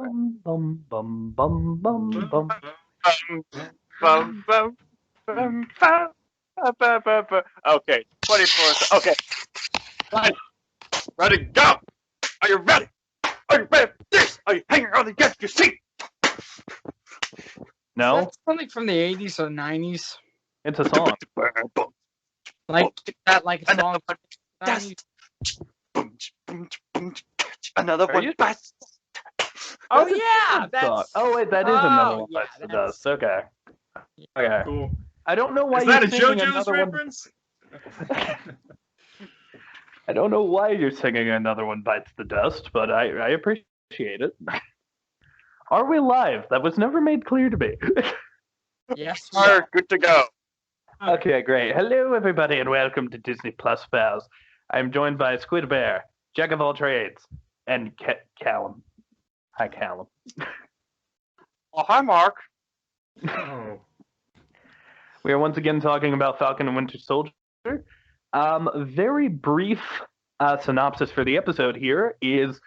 bum, bum, bum, bum, bum. Bum, bum, bum, bum, Okay, 24. Okay, fine. Ready, go! Are you ready? Are you ready for this? Are you hanging on the edge of your seat? No, That's something from the 80s or 90s. it's a song. Like that, like a song. That's another Are one. you- Bites. Oh That's a yeah, different that's. song. Oh wait, that is another one yeah, bites the that's- dust. Okay. Okay. Cool. I don't know why Is that you're a singing JoJo's another reference? I don't know why you're singing another one bites the dust, but I appreciate it. Are we live? That was never made clear to me. Yes. All right, good to go. Okay, great. Hello, everybody, and welcome to Disney+Pals. I'm joined by Squid Bear, Jack of all trades, and Callum. Hi, Callum. Oh, hi, Mark. Oh. We are once again talking about Falcon and Winter Soldier. Very brief synopsis for the episode here is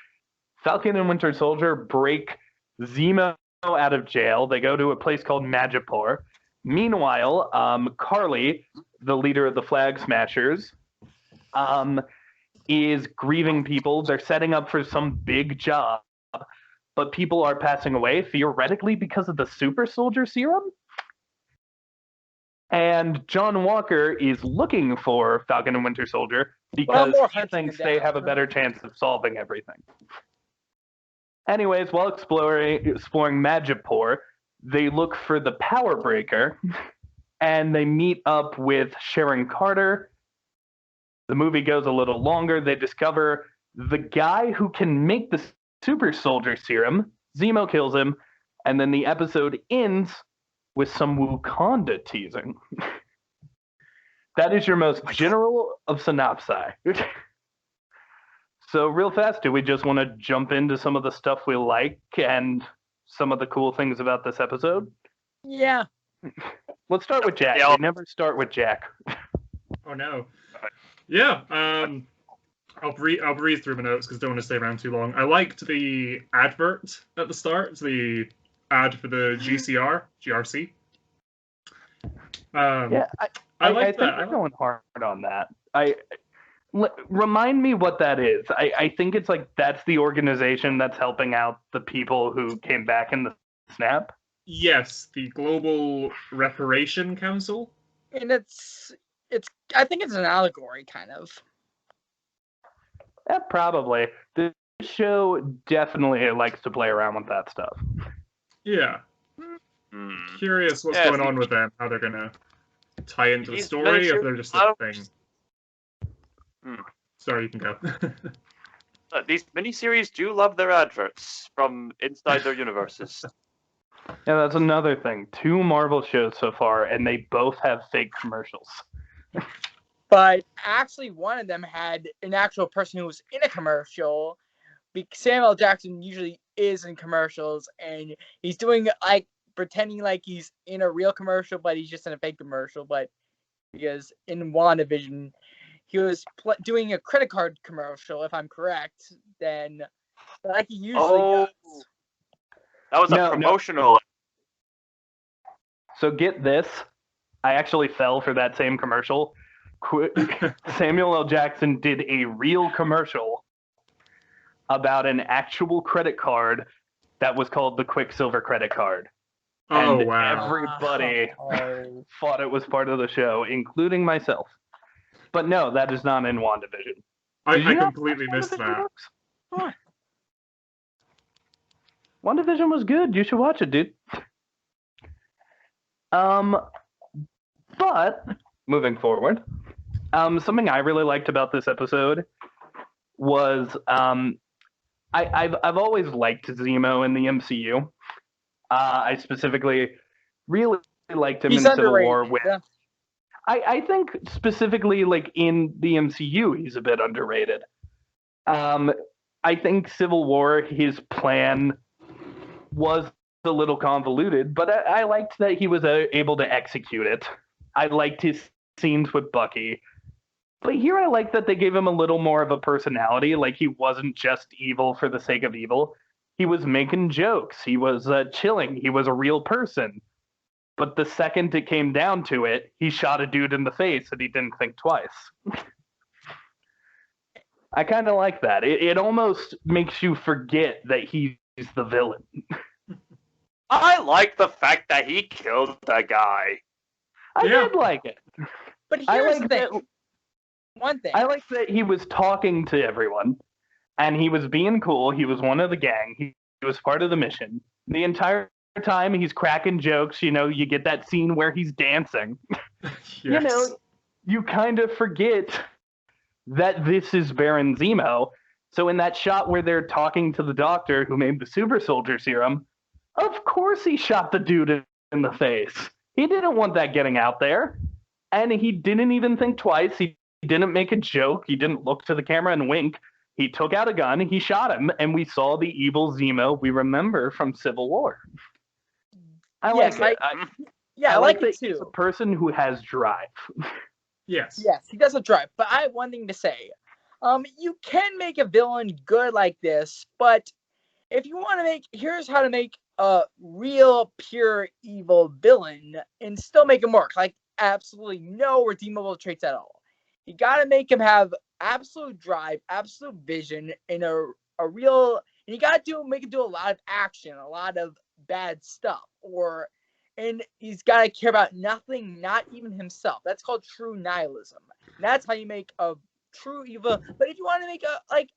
Falcon and Winter Soldier break Zemo out of jail. They go to a place called Madripoor. Meanwhile, Carly, the leader of the Flag Smashers, is grieving people. They're setting up for some big job, but people are passing away, theoretically because of the super soldier serum. And John Walker is looking for Falcon and Winter Soldier because more he hunting thinks them they down. have a better chance of solving everything. Anyways, while exploring Madripoor, they look for the power breaker, and they meet up with Sharon Carter. The movie goes a little longer. They discover the guy who can make the super soldier serum. Zemo kills him, and then the episode ends with some Wakanda teasing. That is your most general of synopsi. So real fast, do we just want to jump into some of the stuff we like and some of the cool things about this episode? Yeah. Let's start with Jack. Yeah. We never start with Jack. Oh no. Yeah. I'll breeze through my notes because I don't want to stay around too long. I liked the advert at the start, the ad for the GRC. Yeah, I think like that. they're going hard on that. Remind me what that is. I think it's like that's the organization that's helping out the people who came back in the snap. Yes, the Global Reparation Council. And it's. I think it's an allegory, kind of. Yeah, probably. The show definitely likes to play around with that stuff. Yeah. Curious what's going on with them, how they're gonna tie into the These story, if miniatures they're just a love- thing. Sorry, you can go. These miniseries do love their adverts from inside their universes. Yeah, that's another thing. 2 Marvel shows so far, and they both have fake commercials. But actually, one of them had an actual person who was in a commercial. Samuel Jackson usually is in commercials, and he's doing like pretending like he's in a real commercial, but he's just in a fake commercial. But because in WandaVision, he was doing a credit card commercial, if I'm correct, then like he usually does. That was a promotional. So get this. I actually fell for that same commercial. Samuel L. Jackson did a real commercial about an actual credit card that was called the Quicksilver credit card. Oh, And wow. everybody thought it was part of the show, including myself. But no, that is not in WandaVision. I Did you not completely watch missed WandaVision, that. Brooks? What? WandaVision was good. You should watch it, dude. But moving forward, something I really liked about this episode was I've always liked Zemo in the MCU. I specifically really liked him He's in Civil underrated. War. I think specifically like in the MCU, he's a bit underrated. I think Civil War, his plan was a little convoluted, but I liked that he was able to execute it. I liked his scenes with Bucky. But here I like that they gave him a little more of a personality, like he wasn't just evil for the sake of evil. He was making jokes. He was chilling. He was a real person. But the second it came down to it, he shot a dude in the face and he didn't think twice. I kind of like that. It almost makes you forget that he's the villain. I like the fact that he killed the guy. I did like it. But here's the like thing. One thing. I like that he was talking to everyone, and he was being cool. He was one of the gang. He was part of the mission. The entire time he's cracking jokes. You get that scene where he's dancing. Yes. You kind of forget that this is Baron Zemo. So in that shot where they're talking to the doctor who made the super soldier serum, of course he shot the dude in the face. He didn't want that getting out there. And he didn't even think twice. He didn't make a joke. He didn't look to the camera and wink. He took out a gun, he shot him, and we saw the evil Zemo we remember from Civil War. I like it. I like it that too. He's a person who has drive. Yes. Yes, he does a drive. But I have one thing to say. You can make a villain good like this, but if you want to here's how to make a real pure evil villain and still make him work. Like absolutely no redeemable traits at all. You gotta make him have absolute drive, absolute vision, and a real. And you gotta make him do a lot of action, a lot of bad stuff, and he's gotta care about nothing, not even himself. That's called true nihilism. And that's how you make a true evil. But if you want to make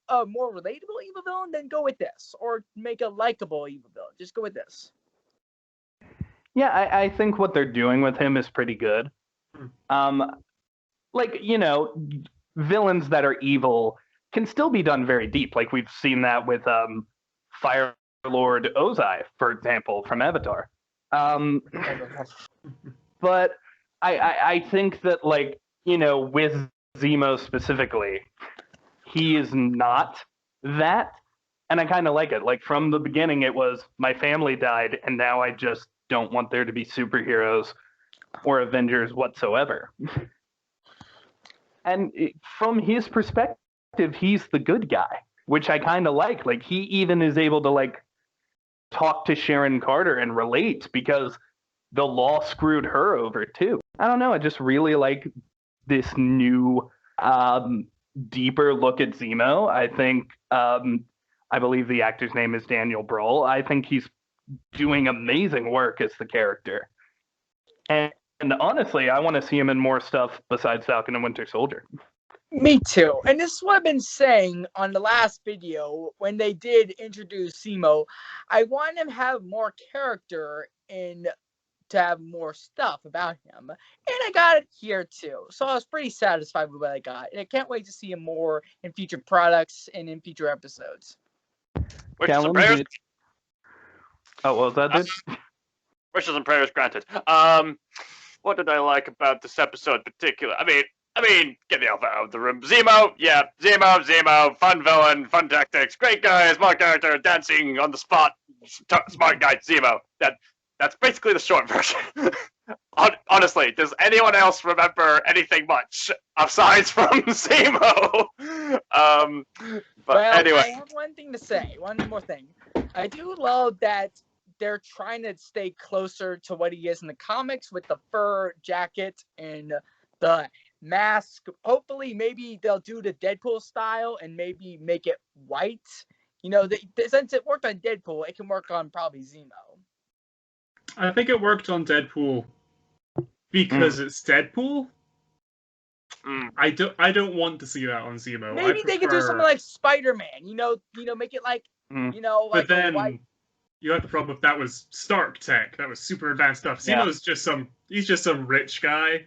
a more relatable evil villain, then go with this, or make a likable evil villain. Just go with this. Yeah, I think what they're doing with him is pretty good. Villains that are evil can still be done very deep. Like we've seen that with Fire Lord Ozai, for example, from Avatar. But I think that with Zemo specifically, he is not that, and I kind of like it. Like from the beginning, it was my family died, and now I just don't want there to be superheroes or Avengers whatsoever. And from his perspective, he's the good guy, which I kind of like. Like he even is able to talk to Sharon Carter and relate because the law screwed her over too. I don't know. I just really like this new, deeper look at Zemo. I think, I believe the actor's name is Daniel Bruhl. I think he's doing amazing work as the character. And honestly, I want to see him in more stuff besides Falcon and Winter Soldier. Me too. And this is what I've been saying on the last video when they did introduce Zemo. I want him to have more character and to have more stuff about him. And I got it here too. So I was pretty satisfied with what I got. And I can't wait to see him more in future products and in future episodes. Wishes and prayers. Oh, what was that, dude? Wishes and prayers granted. What did I like about this episode in particular? I mean, get the alpha out of the room. Zemo, yeah, Zemo, fun villain, fun tactics, great guy, smart character, dancing on the spot, smart guy, Zemo. That's basically the short version. Honestly, does anyone else remember anything much aside from Zemo? Anyway. I have one thing to say. One more thing. I do love that they're trying to stay closer to what he is in the comics with the fur jacket and the mask. Hopefully, maybe they'll do the Deadpool style and maybe make it white. Since it worked on Deadpool, it can work on probably Zemo. I think it worked on Deadpool because it's Deadpool. I don't want to see that on Zemo. Maybe they could do something like Spider-Man. Make it like But then white. You have the problem if that was Stark tech. That was super advanced stuff. Zemo's just some rich guy.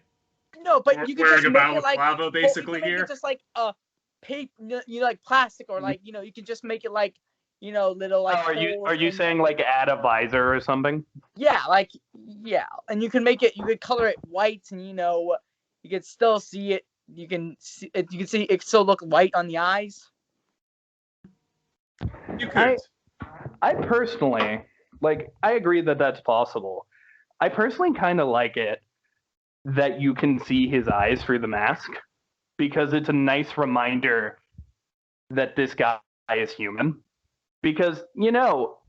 No, but you could wearing just a make balaclava it like basically you here. Just like a paper, like plastic, or like you can just make it like little like. Are you saying like add a visor or something? Yeah, and you can make it. You could color it white, and you can still see it. You can see it still look white on the eyes. You could. I personally, I agree that that's possible. I personally kind of like it that you can see his eyes through the mask because it's a nice reminder that this guy is human. because,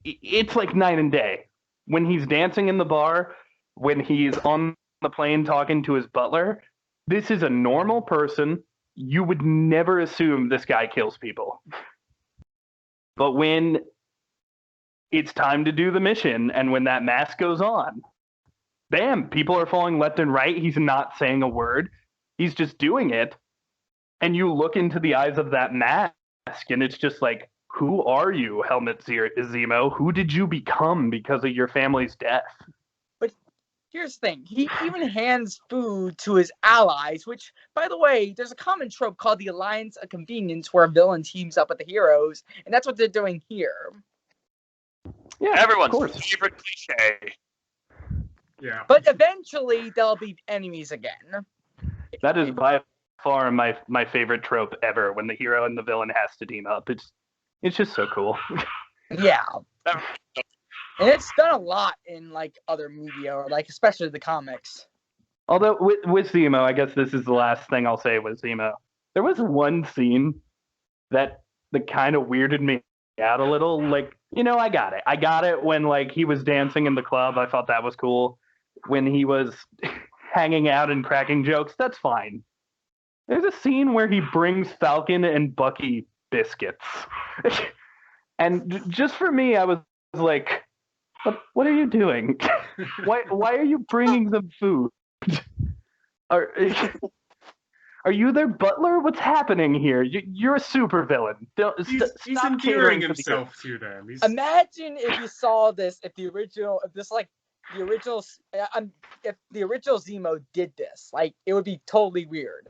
it's like night and day. When he's dancing in the bar, when he's on the plane talking to his butler, this is a normal person. You would never assume this guy kills people. But when it's time to do the mission, and when that mask goes on, bam, people are falling left and right. He's not saying a word. He's just doing it. And you look into the eyes of that mask, and it's just like, who are you, Helmet Zemo? Who did you become because of your family's death? But here's the thing. He even hands food to his allies, which, by the way, there's a common trope called the Alliance of Convenience, where a villain teams up with the heroes, and that's what they're doing here. Yeah, Everyone's of course. favorite cliche. Yeah. But eventually, they'll be enemies again. That is by far my favorite trope ever, when the hero and the villain has to team up. It's just so cool. Yeah. And it's done a lot in, like, other media, or, like, especially the comics. Although, with Zemo, I guess this is the last thing I'll say with Zemo. There was one scene that kind of weirded me out a little. Like, I got it. I got it when, like, he was dancing in the club. I thought that was cool. When he was hanging out and cracking jokes, that's fine. There's a scene where he brings Falcon and Bucky biscuits. And just for me, I was like, what are you doing? Why are you bringing them food? Are you their butler? What's happening here? You're a supervillain. He's endearing himself to them. Imagine if you saw this, if the original Zemo did this. Like, it would be totally weird.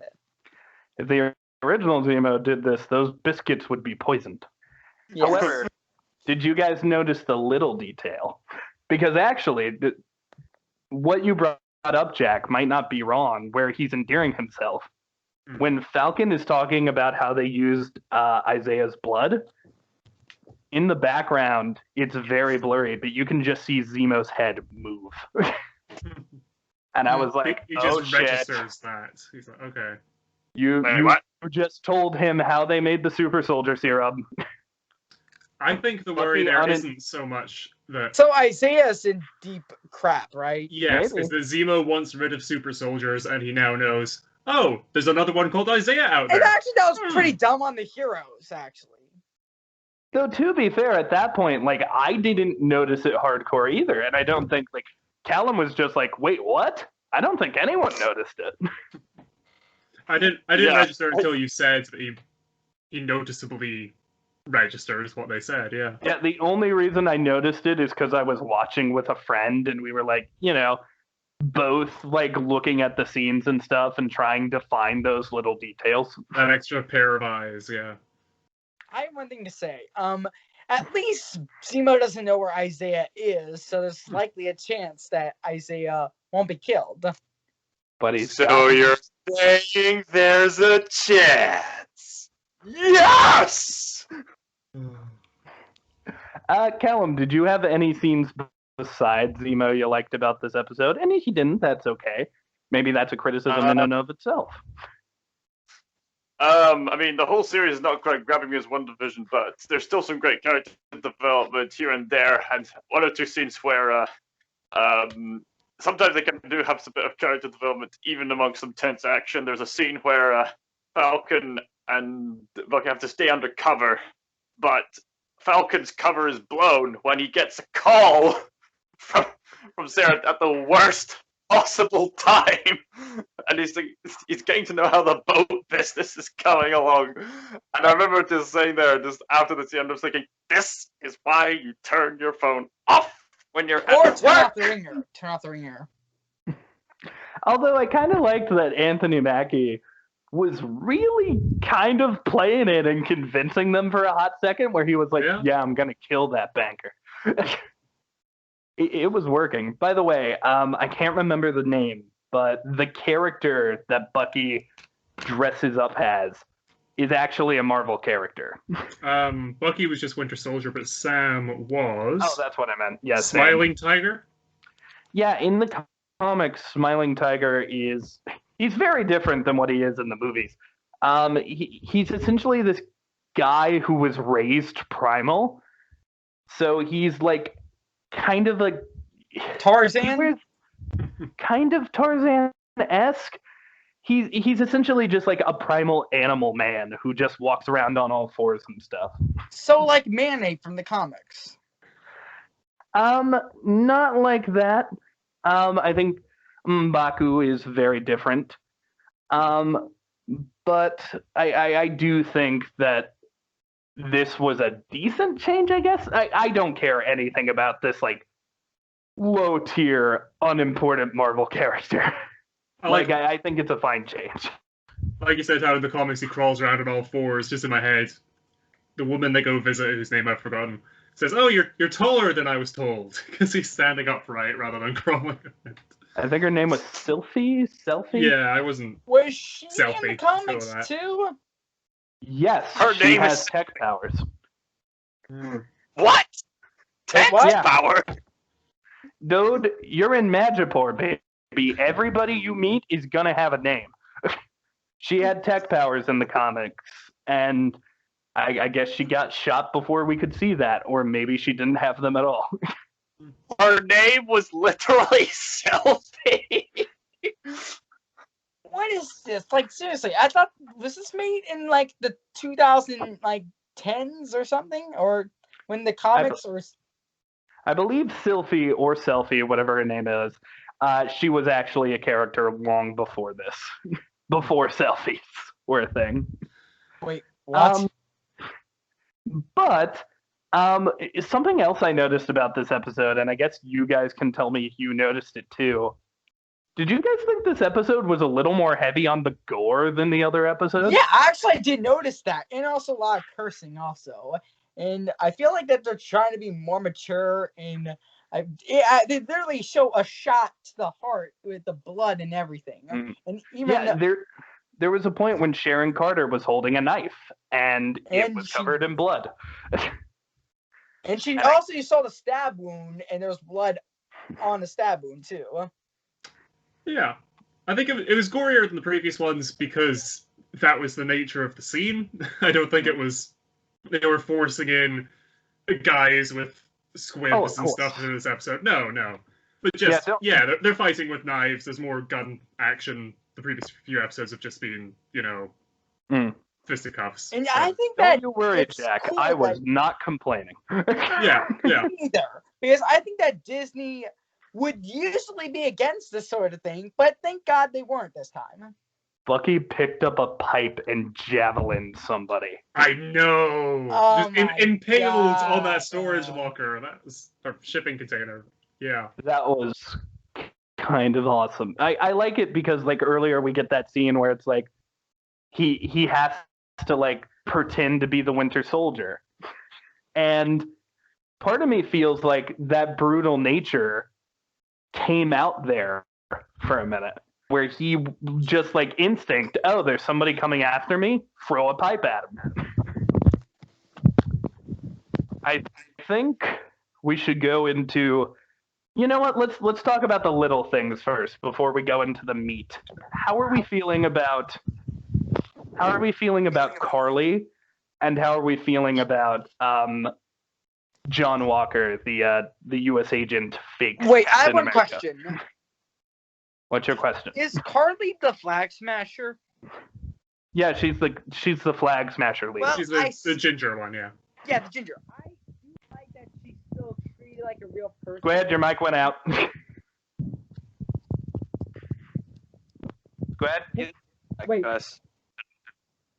If the original Zemo did this, those biscuits would be poisoned. Yes. However, did you guys notice the little detail? Because actually, what you brought up, Jack, might not be wrong, where he's endearing himself. When Falcon is talking about how they used Isaiah's blood, in the background, it's very blurry, but you can just see Zemo's head move. And I was like, he just registers that. He's like, okay. You just told him how they made the super soldier serum. I think the worry there isn't so much that... So Isaiah's in deep crap, right? Yes, is that Zemo wants rid of super soldiers, and he now knows, oh, there's another one called Isaiah out there. And actually, that was pretty dumb on the heroes, actually. Though, to be fair, at that point, like, I didn't notice it hardcore either, and I don't think, like, Callum was just like, wait, what? I don't think anyone noticed it. I didn't register until you said that he noticeably registers what they said, yeah. Yeah, the only reason I noticed it is because I was watching with a friend, and we were like, both like looking at the scenes and stuff and trying to find those little details. That extra pair of eyes, yeah. I have one thing to say. At least Zemo doesn't know where Isaiah is, so there's likely a chance that Isaiah won't be killed. But he's So you're saying there's a chance? Yes! Callum, did you have any scenes besides Zemo you liked about this episode? And if you didn't, that's okay. Maybe that's a criticism in and of itself. I mean, the whole series is not quite grabbing me as one division, but there's still some great character development here and there, and one or two scenes where sometimes they do have some bit of character development, even amongst some tense action. There's a scene where Falcon and Bucky have to stay undercover, but Falcon's cover is blown when he gets a call from Sarah at the worst possible time, and he's getting to know how the boat business is coming along. And I remember just saying there, just after the scene, I'm just thinking, this is why you turn your phone off when you're Or at turn work. off the ringer. Turn off the ringer. Although I kind of liked that Anthony Mackie was really kind of playing it and convincing them for a hot second, where he was like, yeah I'm gonna kill that banker. It was working. By the way, I can't remember the name, but the character that Bucky dresses up as is actually a Marvel character. Bucky was just Winter Soldier, but Sam was... Oh, that's what I meant. Yeah, Smiling Tiger? Yeah, in the comics, Smiling Tiger he's very different than what he is in the movies. He's essentially this guy who was raised primal, So he's like kind of like Tarzan? kind of Tarzan-esque. He's essentially just like a primal animal man who just walks around on all fours and stuff. So like Mayonnaise from the comics. Not like that. I think M'Baku is very different. But I do think that this was a decent change, I guess. I don't care anything about this like low tier, unimportant Marvel character. I think it's a fine change. Like you said, how in the comics he crawls around on all fours, just in my head. The woman they go visit, whose name I've forgotten, says, "Oh, you're taller than I was told," because he's standing upright rather than crawling. I think her name was Selfie. Yeah, I wasn't. Was she in Selfie. the Let's go with comics that. too? Yes, Her she name has is- tech powers. What? Tech What? power? Dude, you're in Madripoor, baby. Everybody you meet is gonna have a name. She had tech powers in the comics, and I guess she got shot before we could see that, or maybe she didn't have them at all. Her name was literally Selfie. What is this? Like seriously, I thought was this made in like the 2010s or something, or when the comics or I believe Sylphie or Selfie, whatever her name is, she was actually a character long before this, before selfies were a thing. wait, what? But something else I noticed about this episode, and I guess you guys can tell me if you noticed it too. Did you guys think this episode was a little more heavy on the gore than the other episodes? Yeah, actually, I did notice that, and also a lot of cursing, also. And I feel like that they're trying to be more mature, and they literally show a shot to the heart with the blood and everything. And even there was a point when Sharon Carter was holding a knife, and it was she- covered in blood. and she also you saw the stab wound, and there was blood on the stab wound too. Yeah. I think it was gorier than the previous ones because that was the nature of the scene. I don't think it was. They were forcing in guys with squibs and stuff into this episode. No. But just, they're fighting with knives. There's more gun action. The previous few episodes have just been, fisticuffs. And I think that. Don't you worry, Jack. Cool I was not complaining. Yeah. Either. Because I think that Disney would usually be against this sort of thing, but thank God they weren't this time. Bucky picked up a pipe and javelined somebody. I know. Oh Just impaled God. on that storage locker. That was our shipping container. Yeah. That was kind of awesome. I like it because like earlier we get that scene where it's like he has to like pretend to be the Winter Soldier. And part of me feels like that brutal nature came out there for a minute, where he just like instinct, oh, there's somebody coming after me, throw a pipe at him. I think we should go into, you know what, let's talk about the little things first before we go into the meat. How are we feeling about Carly, and how are we feeling about John Walker, the U.S. agent fake? Wait, I have one America? question. What's your question? Is Carly the Flag Smasher? Yeah, she's the Flag Smasher leader. Well, She's the ginger one, yeah. Yeah, the ginger. I do like that she's still treated like a real person. Go ahead, your mic went out. Go ahead. Wait.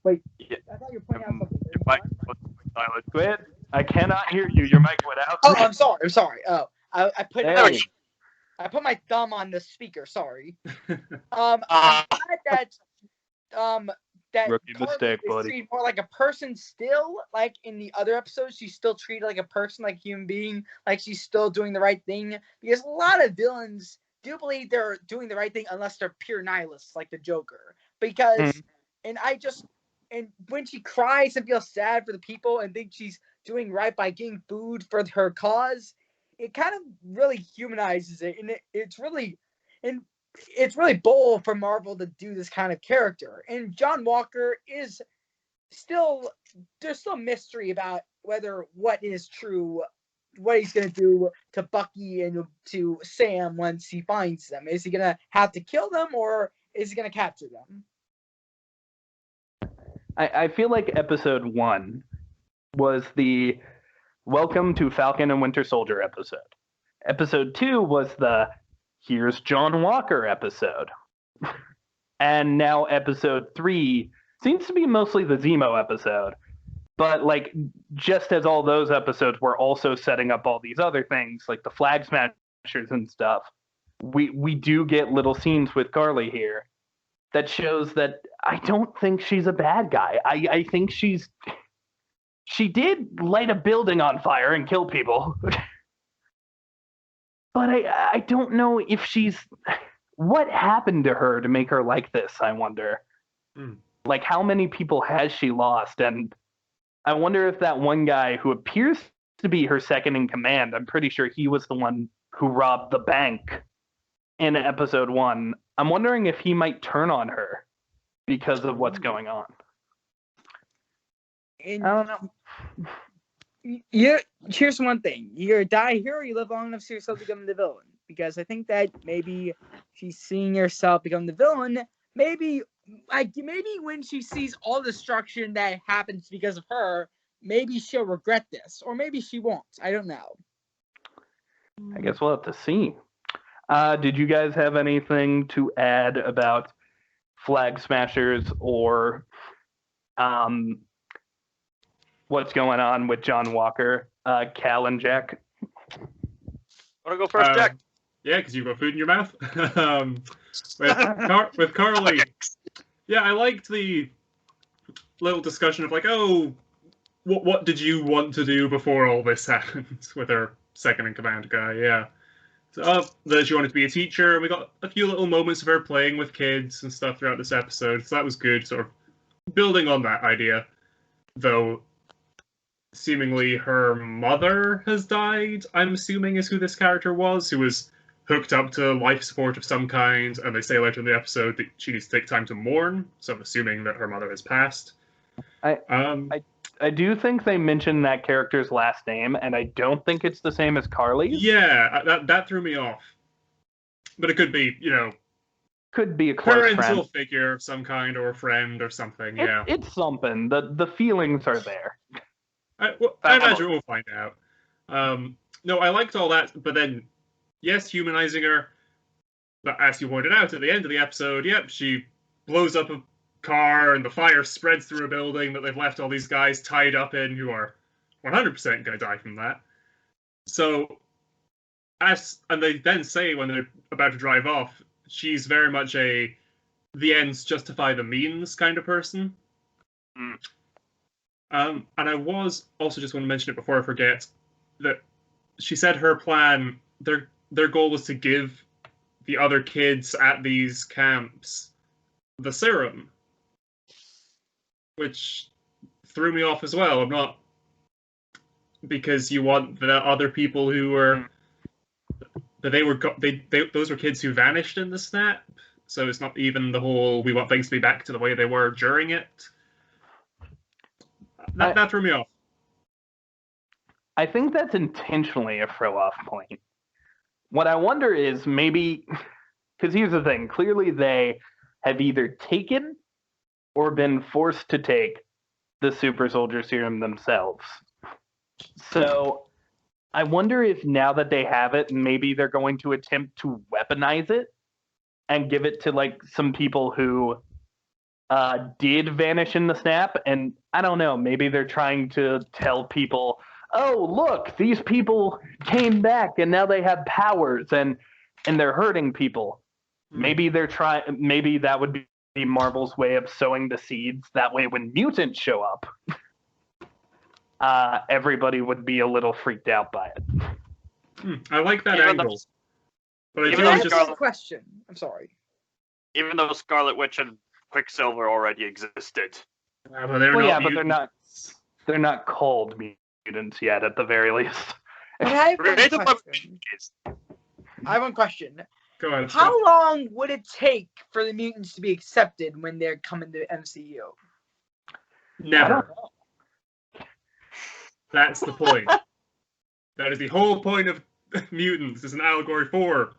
Wait. I thought you were pointing out something. Your mic was silent. Go ahead. I cannot hear you. Your mic went out. Oh, I'm sorry. Oh, I put Hey. I put my thumb on the speaker. Sorry. Uh, I'm glad that Rookie Carly mistake, is buddy. treated more like a person still. Like in the other episodes, she's still treated like a person, like a human being. Like she's still doing the right thing. Because a lot of villains do believe they're doing the right thing unless they're pure nihilists, like the Joker. Because and when she cries and feels sad for the people and thinks she's doing right by getting food for her cause, it kind of really humanizes it, and it's really bold for Marvel to do this kind of character. And John Walker is there's still mystery about whether what is true what he's gonna do to Bucky and to Sam once he finds them. Is he gonna have to kill them, or is he gonna capture them? I feel like episode 1 was the Welcome to Falcon and Winter Soldier episode. Episode 2 was the Here's John Walker episode. And now episode 3 seems to be mostly the Zemo episode. But like, just as all those episodes were also setting up all these other things, like the Flag Smashers and stuff, we do get little scenes with Carly here that shows that I don't think she's a bad guy. I think she did light a building on fire and kill people. But I don't know if she's... What happened to her to make her like this, I wonder? Like, how many people has she lost? And I wonder if that one guy who appears to be her second in command, I'm pretty sure he was the one who robbed the bank in episode 1. I'm wondering if he might turn on her because of what's going on. And I don't know. Here's one thing: you die here, or you live long enough to see yourself become the villain. Because I think that maybe she's seeing herself become the villain. Maybe when she sees all the destruction that happens because of her, maybe she'll regret this, or maybe she won't. I don't know. I guess we'll have to see. Did you guys have anything to add about Flag Smashers or what's going on with John Walker, Cal, and Jack? Want to go first, Jack? Yeah, because you've got food in your mouth. With Carly, yeah, I liked the little discussion of like, oh, what did you want to do before all this happened with her second in command guy? Yeah. So, that she wanted to be a teacher, and we got a few little moments of her playing with kids and stuff throughout this episode, so that was good, sort of building on that idea. Though, seemingly her mother has died, I'm assuming is who this character was, who was hooked up to life support of some kind, and they say later in the episode that she needs to take time to mourn, so I'm assuming that her mother has passed. I do think they mentioned that character's last name, and I don't think it's the same as Carly's. Yeah, that threw me off. But it could be, could be a close parental friend. figure of some kind, or a friend or something, yeah. It's something. The feelings are there. I imagine we'll find out. No, I liked all that, but then, yes, humanizing her, but as you pointed out at the end of the episode, yep, she blows up a car and the fire spreads through a building that they've left all these guys tied up in who are 100% going to die from that. So, and they then say when they're about to drive off, she's very much the ends justify the means kind of person. And I was also just want to mention it before I forget that she said her plan, their goal was to give the other kids at these camps the serum, which threw me off as well. I'm not, because you want the other people who were, that those were kids who vanished in the snap, so it's not even the whole we want things to be back to the way they were during it. That threw me off. I think that's intentionally a throw-off point. What I wonder is maybe, because here's the thing, clearly they have either taken or been forced to take the super soldier serum themselves. So I wonder if now that they have it, maybe they're going to attempt to weaponize it and give it to like some people who did vanish in the snap. And I don't know, maybe they're trying to tell people, oh, look, these people came back and now they have powers and they're hurting people. Maybe maybe that would be Marvel's way of sowing the seeds. That way when mutants show up, everybody would be a little freaked out by it. I like that angle. But I do That's a question. I'm sorry. Even though Scarlet Witch and Quicksilver already existed. But they're not called mutants yet, at the very least. But I have one question. Go ahead. How long would it take for the mutants to be accepted when they're coming to MCU? Never. That's the point. That is the whole point of mutants. It's an allegory for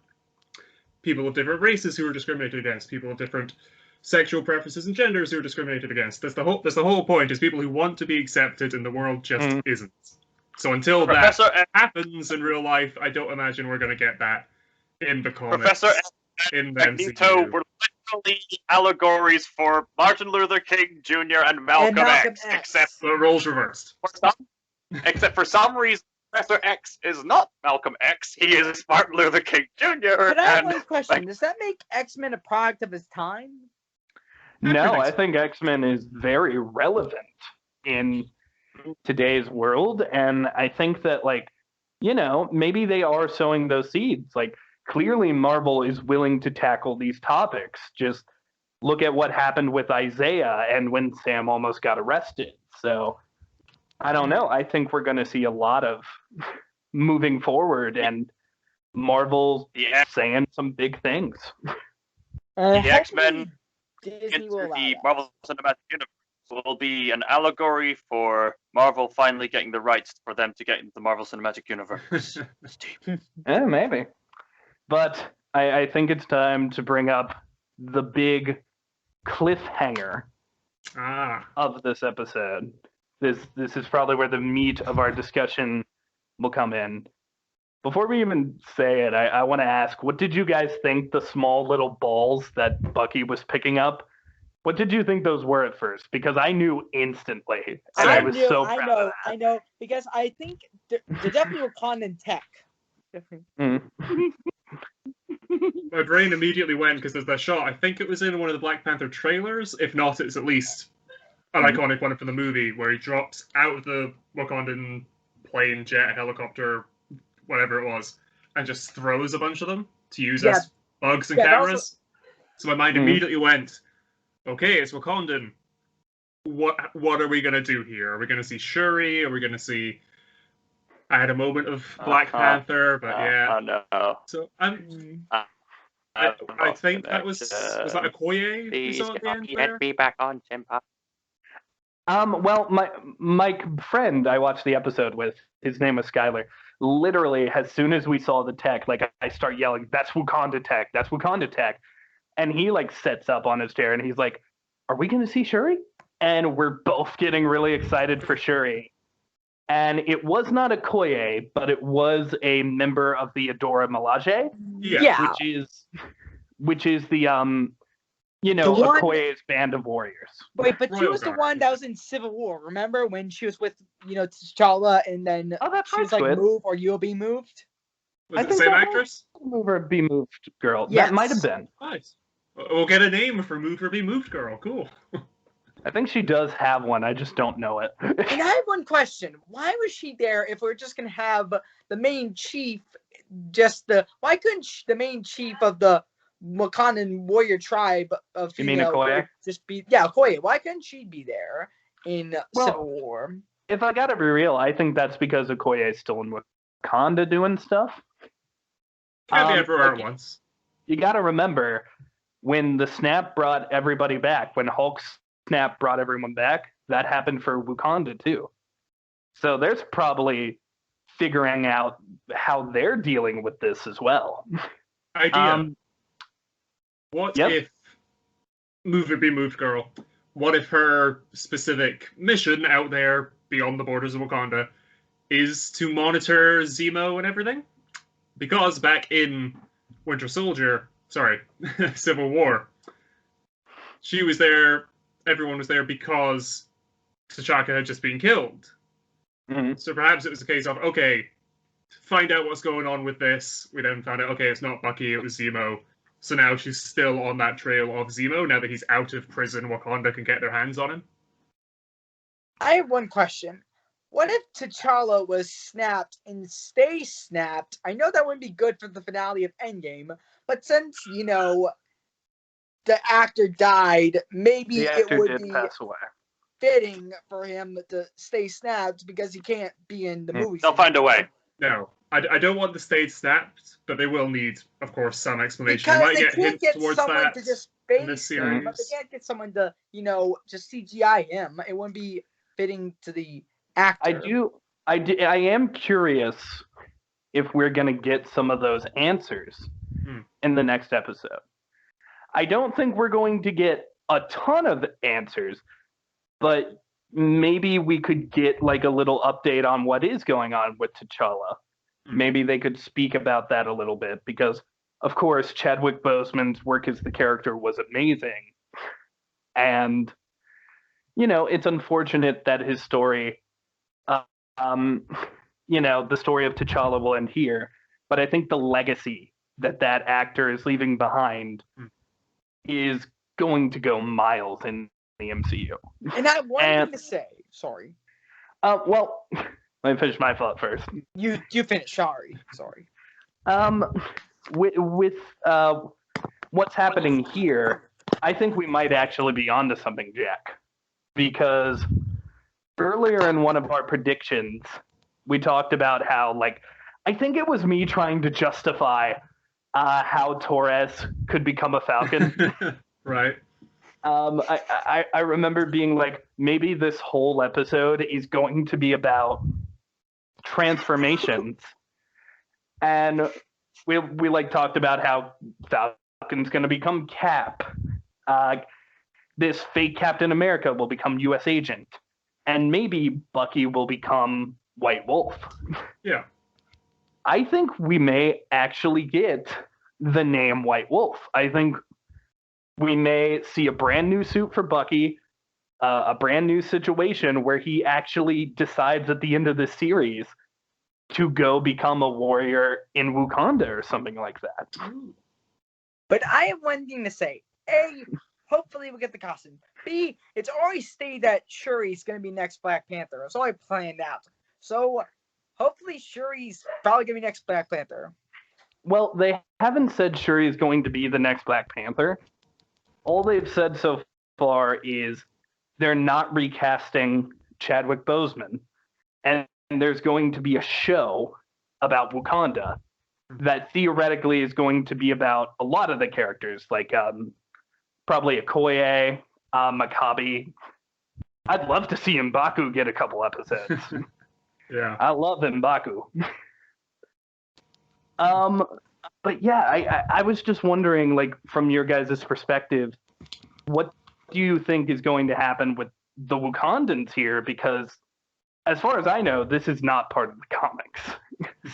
people of different races who are discriminated against, people of different sexual preferences and genders who are discriminated against. That's the whole point, is people who want to be accepted and the world just isn't. So until that happens in real life, I don't imagine we're going to get that in the comics. Professor in the Magneto MCU. were literally allegories for Martin Luther King Jr. and Malcolm X, except the roles reversed. For some reason, Professor X is not Malcolm X. He is Martin Luther King Jr. But I have one question. Does that make X-Men a product of his time? No, I think X-Men is very relevant in today's world, and I think that, like, you know, maybe they are sowing those seeds. Like, clearly Marvel is willing to tackle these topics. Just look at what happened with Isaiah and when Sam almost got arrested. So I don't know. I think we're going to see a lot of moving forward and Marvel saying some big things. The X-Men into the Marvel Cinematic Universe will be an allegory for Marvel finally getting the rights for them to get into the Marvel Cinematic Universe. Yeah, maybe. But I think it's time to bring up the big cliffhanger of this episode. This is probably where the meat of our discussion will come in. Before we even say it, I want to ask, what did you guys think the small little balls that Bucky was picking up? What did you think those were at first? Because I knew instantly. And I was so proud of that. I know. Because I think they're definitely Wakandan tech. My brain immediately went, because there's that shot, I think it was in one of the Black Panther trailers. If not, it's at least an iconic one from the movie, where he drops out of the Wakandan plane, jet, helicopter, whatever it was, and just throws a bunch of them to use as bugs and cameras. So my mind immediately went, okay, it's Wakandan. What are we going to do here? Are we going to see Shuri? Are we going to see... I had a moment of Black Panther, but yeah. No. So I think that was that Okoye we saw at the end there? Get me back on, Senpai. Well, my friend I watched the episode with, his name was Skylar, literally, as soon as we saw the tech, like, I start yelling, that's Wakanda tech, that's Wakanda tech. And he, like, sets up on his chair and he's like, are we going to see Shuri? And we're both getting really excited for Shuri. And it was not Okoye, but it was a member of the Adora Milaje. Yeah. Which is the Okoye's band of warriors. Wait, but she was the one that was in Civil War. Remember when she was with, T'Challa, and then she was like, move or you'll be moved? Was it the same actress? Move or be moved girl. Yes. That might have been. Nice. We'll get a name for Move or Be Moved girl. Cool. I think she does have one. I just don't know it. And I have one question. Why was she there if we're just going to have the main chief, why couldn't the main chief of the Wakandan warrior tribe of female Okoye? just be... Yeah, Okoye. Why couldn't she be there in Civil War? If I gotta be real, I think that's because Okoye is still in Wakanda doing stuff. Can't be everywhere at once. You gotta remember, when the snap brought everybody back, when Hulk's snap brought everyone back, that happened for Wakanda too. So there's probably figuring out how they're dealing with this as well. Idea. What if Move or Be Moved girl? What if her specific mission out there beyond the borders of Wakanda is to monitor Zemo and everything? Because back in Civil War, she was there, everyone was there because T'Chaka had just been killed. Mm-hmm. So perhaps it was a case of, okay, find out what's going on with this. We then found out, okay, it's not Bucky, it was Zemo. So now she's still on that trail of Zemo. Now that he's out of prison, Wakanda can get their hands on him. I have one question. What if T'Challa was snapped and stays snapped? I know that wouldn't be good for the finale of Endgame, but since, the actor died, maybe it would be pass away. Fitting for him to stay snapped because he can't be in the movie. They'll find a way. No, I don't want the state snapped, but they will need, of course, some explanation. Because you might they get can't hints get towards someone that to just in this series. but they can't get someone to, just CGI him. It wouldn't be fitting to the actor. I am curious if we're going to get some of those answers in the next episode. I don't think we're going to get a ton of answers, but maybe we could get like a little update on what is going on with T'Challa. Maybe they could speak about that a little bit because, of course, Chadwick Boseman's work as the character was amazing. And, it's unfortunate that his story, the story of T'Challa will end here. But I think the legacy that actor is leaving behind is going to go miles in the MCU. And I have one thing to say. Sorry. Well, let me finish my thought first. You finish. Sorry. With what's happening here, I think we might actually be onto something, Jack. Because earlier in one of our predictions, we talked about how, I think it was me trying to justify how Torres could become a Falcon. Right. I remember being like, maybe this whole episode is going to be about transformations. And we talked about how Falcon's going to become Cap. This fake Captain America will become U.S. Agent. And maybe Bucky will become White Wolf. Yeah. I think we may actually get the name White Wolf. I think we may see a brand new suit for Bucky, a brand new situation where he actually decides at the end of the series to go become a warrior in Wakanda or something like that. But I have one thing to say. A, hopefully we'll get the costume. B, it's already stated that Shuri's going to be next Black Panther. It's already planned out. So hopefully Shuri's probably going to be next Black Panther. Well, they haven't said Shuri is going to be the next Black Panther. All they've said so far is they're not recasting Chadwick Boseman. And there's going to be a show about Wakanda that theoretically is going to be about a lot of the characters, like probably Okoye, Maccabi. I'd love to see M'Baku get a couple episodes. Yeah. I love M'Baku. But yeah, I was just wondering, from your guys' perspective, what do you think is going to happen with the Wakandans here? Because as far as I know, this is not part of the comics.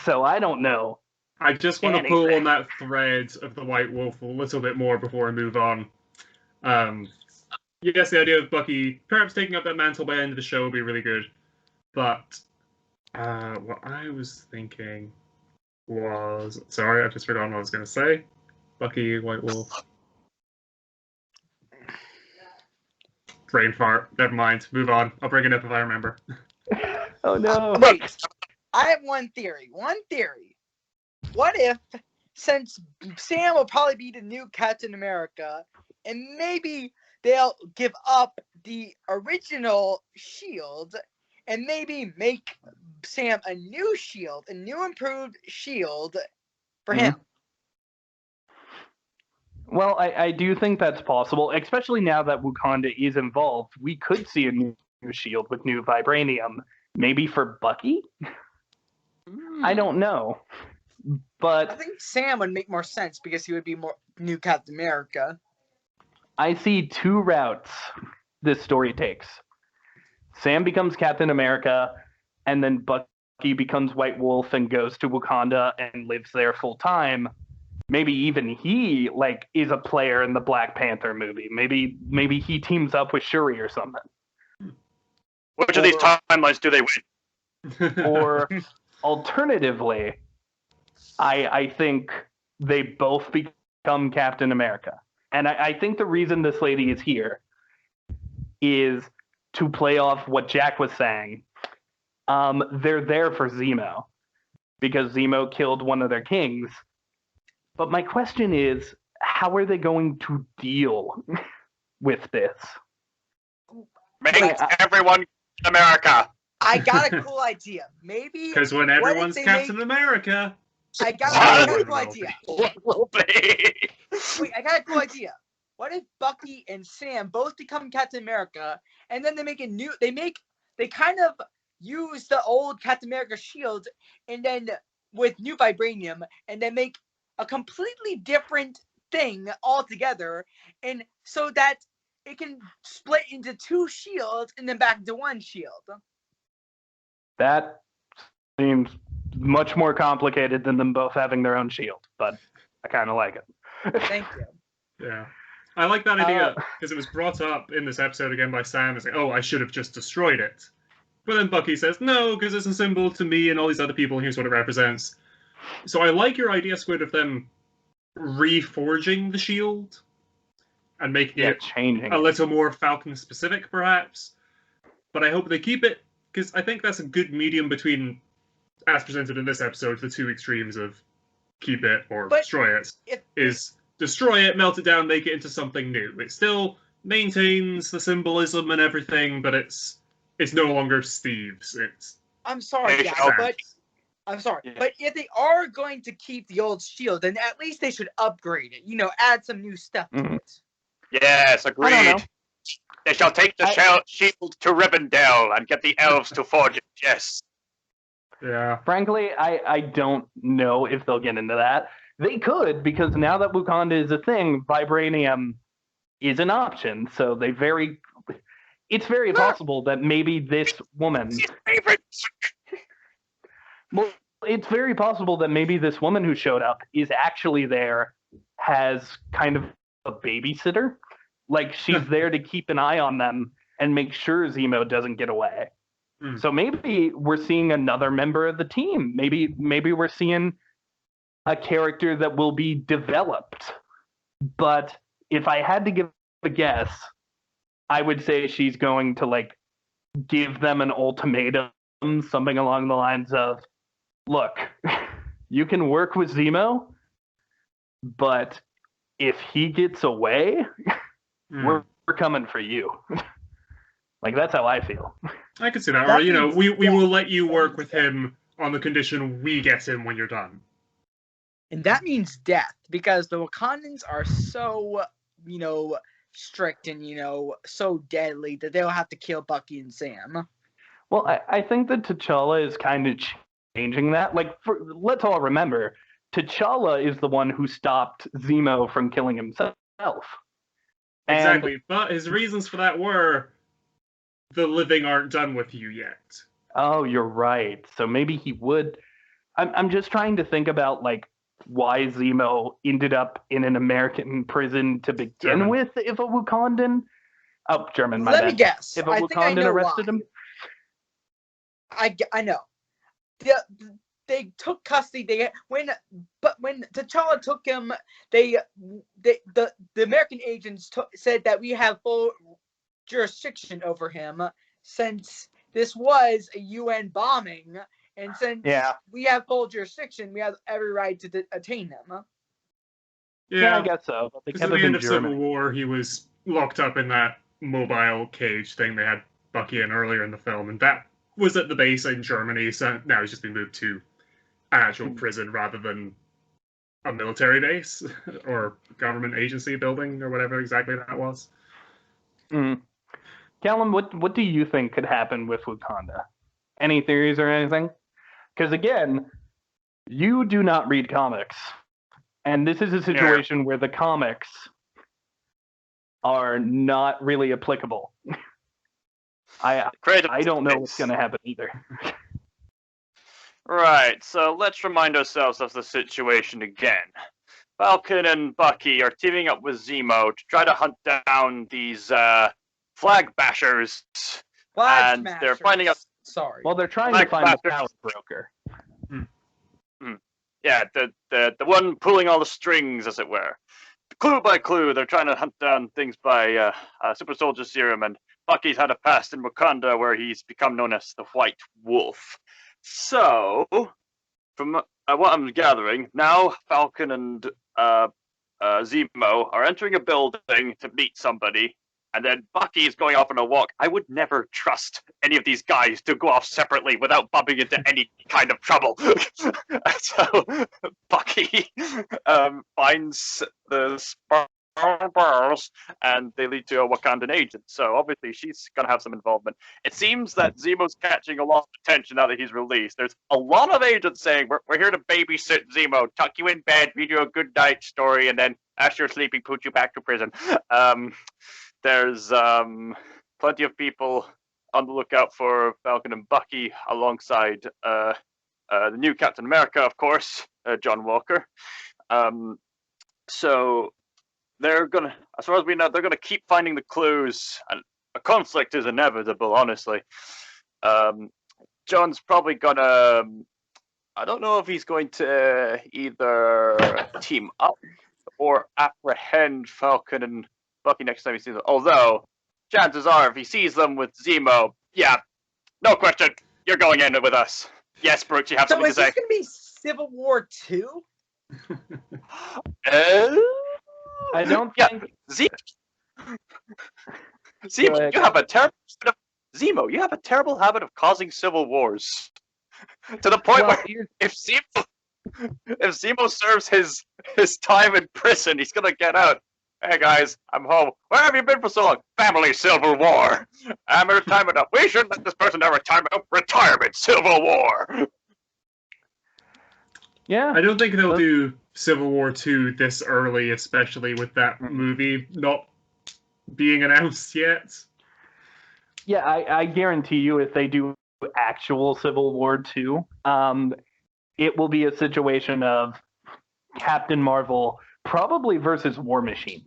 So I don't know. I just want to pull on that thread of the White Wolf a little bit more before I move on. Yes, the idea of Bucky perhaps taking up that mantle by the end of the show will be really good. But what I was thinking was... Sorry, I've just forgotten what I was going to say. Bucky, White Wolf. Brain fart. Never mind. Move on. I'll bring it up if I remember. Oh, no. Wait. I have one theory. What if, since Sam will probably be the new Captain America, and maybe they'll give up the original shield and maybe make Sam a new shield, a new improved shield for him? Well, I do think that's possible, especially now that Wakanda is involved. We could see a new shield with new vibranium. Maybe for Bucky? I don't know. But I think Sam would make more sense because he would be more new Captain America. I see two routes this story takes. Sam becomes Captain America, and then Bucky becomes White Wolf and goes to Wakanda and lives there full time. Maybe even he is a player in the Black Panther movie. Maybe he teams up with Shuri or something. Which of these timelines do they win? Or alternatively, I think they both become Captain America. And I think the reason this lady is here is to play off what Jack was saying. They're there for Zemo because Zemo killed one of their kings. But my question is, how are they going to deal with this? Make everyone America. I got a cool idea. Maybe because when everyone's Captain America, I got a cool idea. What will be? Wait, I got a cool idea. What if Bucky and Sam both become Captain America, and then they make a new? They kind of use the old Captain America shield, and then with new vibranium and then make a completely different thing altogether, and so that it can split into 2 shields and then back to 1 shield. That seems much more complicated than them both having their own shield, but I kind of like it. Thank you. Yeah. I like that idea because it was brought up in this episode again by Sam. It's like, oh, I should have just destroyed it. But then Bucky says, no, because it's a symbol to me and all these other people, and here's what it represents. So I like your idea, Squid, of them reforging the shield and making it changing a little more Falcon specific, perhaps. But I hope they keep it, because I think that's a good medium between, as presented in this episode, the 2 extremes of keep it or destroy it. Is destroy it, melt it down, make it into something new. It still maintains the symbolism and everything, but it's no longer Steve's. I'm sorry, guys, but but if they are going to keep the old shield, then at least they should upgrade it. Add some new stuff to it. Yes, agreed. They shall take the shield to Rivendell and get the elves to forge it. Yes. Yeah. Frankly, I don't know if they'll get into that. They could, because now that Wakanda is a thing, vibranium is an option. So it's very possible that maybe this woman. Well, it's very possible that maybe this woman who showed up is actually there as kind of a babysitter. Like, she's there to keep an eye on them and make sure Zemo doesn't get away. So maybe we're seeing another member of the team. Maybe we're seeing a character that will be developed. But if I had to give a guess, I would say she's going to give them an ultimatum, something along the lines of, look, you can work with Zemo, but if he gets away, we're coming for you. That's how I feel. I can see that. Or, we will let you work with him on the condition we get him when you're done. And that means death, because the Wakandans are so, strict and, so deadly that they'll have to kill Bucky and Sam. Well, I think that T'Challa is kind of changing that. Let's all remember, T'Challa is the one who stopped Zemo from killing himself. Exactly, but his reasons for that were, the living aren't done with you yet. Oh, you're right. So maybe he would. I'm just trying to think about, why Zemo ended up in an American prison to begin with, if a Wakandan... Oh, German, my bad. Let me guess. If a Wakandan arrested him? I know. They took custody. When T'Challa took him, the American agents said that we have full jurisdiction over him, since this was a UN bombing, and since we have full jurisdiction, we have every right to detain him. Yeah, I guess so. Because at the end of Civil War, he was locked up in that mobile cage thing they had Bucky in earlier in the film, and that was at the base in Germany, so now he's just been moved to an actual prison rather than a military base or government agency building or whatever exactly that was. Callum, what do you think could happen with Wakanda? Any theories or anything? Because again, you do not read comics, and this is a situation where the comics are not really applicable. I don't know what's going to happen either. Right, so let's remind ourselves of the situation again. Falcon and Bucky are teaming up with Zemo to try to hunt down these flag bashers. They're finding out. Sorry. Well, they're trying to find the power broker. Yeah, the one pulling all the strings, as it were. Clue by clue, they're trying to hunt down things by super soldier serum, and Bucky's had a past in Wakanda where he's become known as the White Wolf. So, from what I'm gathering, now Falcon and Zemo are entering a building to meet somebody, and then Bucky is going off on a walk. I would never trust any of these guys to go off separately without bumping into any kind of trouble. So Bucky finds the spark powers, and they lead to a Wakandan agent. So obviously she's gonna have some involvement. It seems that Zemo's catching a lot of attention now that he's released. There's a lot of agents saying we're here to babysit Zemo, tuck you in bed, read you a good night story, and then after you're sleeping, put you back to prison. There's plenty of people on the lookout for Falcon and Bucky alongside the new Captain America, of course, John Walker. So they're gonna, as far as we know, they're gonna keep finding the clues, and a conflict is inevitable. Honestly, John's probably gonna. I don't know if he's going to either team up or apprehend Falcon and Bucky next time he sees them. Although, chances are, if he sees them with Zemo, yeah, no question, you're going in with us. Yes, Brooks, you have So something is to say. this gonna be Civil War 2? I don't Yeah. think. Zemo, you have a terrible Zemo, you have a terrible habit of causing civil wars. To the point Well, where if Zemo serves his time in prison, he's gonna get out. Hey guys, I'm home. Where have you been for so long? Family civil war. I'm in retirement now. We shouldn't let this person have retirement. Retirement civil war. Yeah. I don't think they'll do Civil War 2 this early, especially with that movie not being announced yet. Yeah, I guarantee you, if they do actual Civil War 2, it will be a situation of Captain Marvel probably versus War Machine.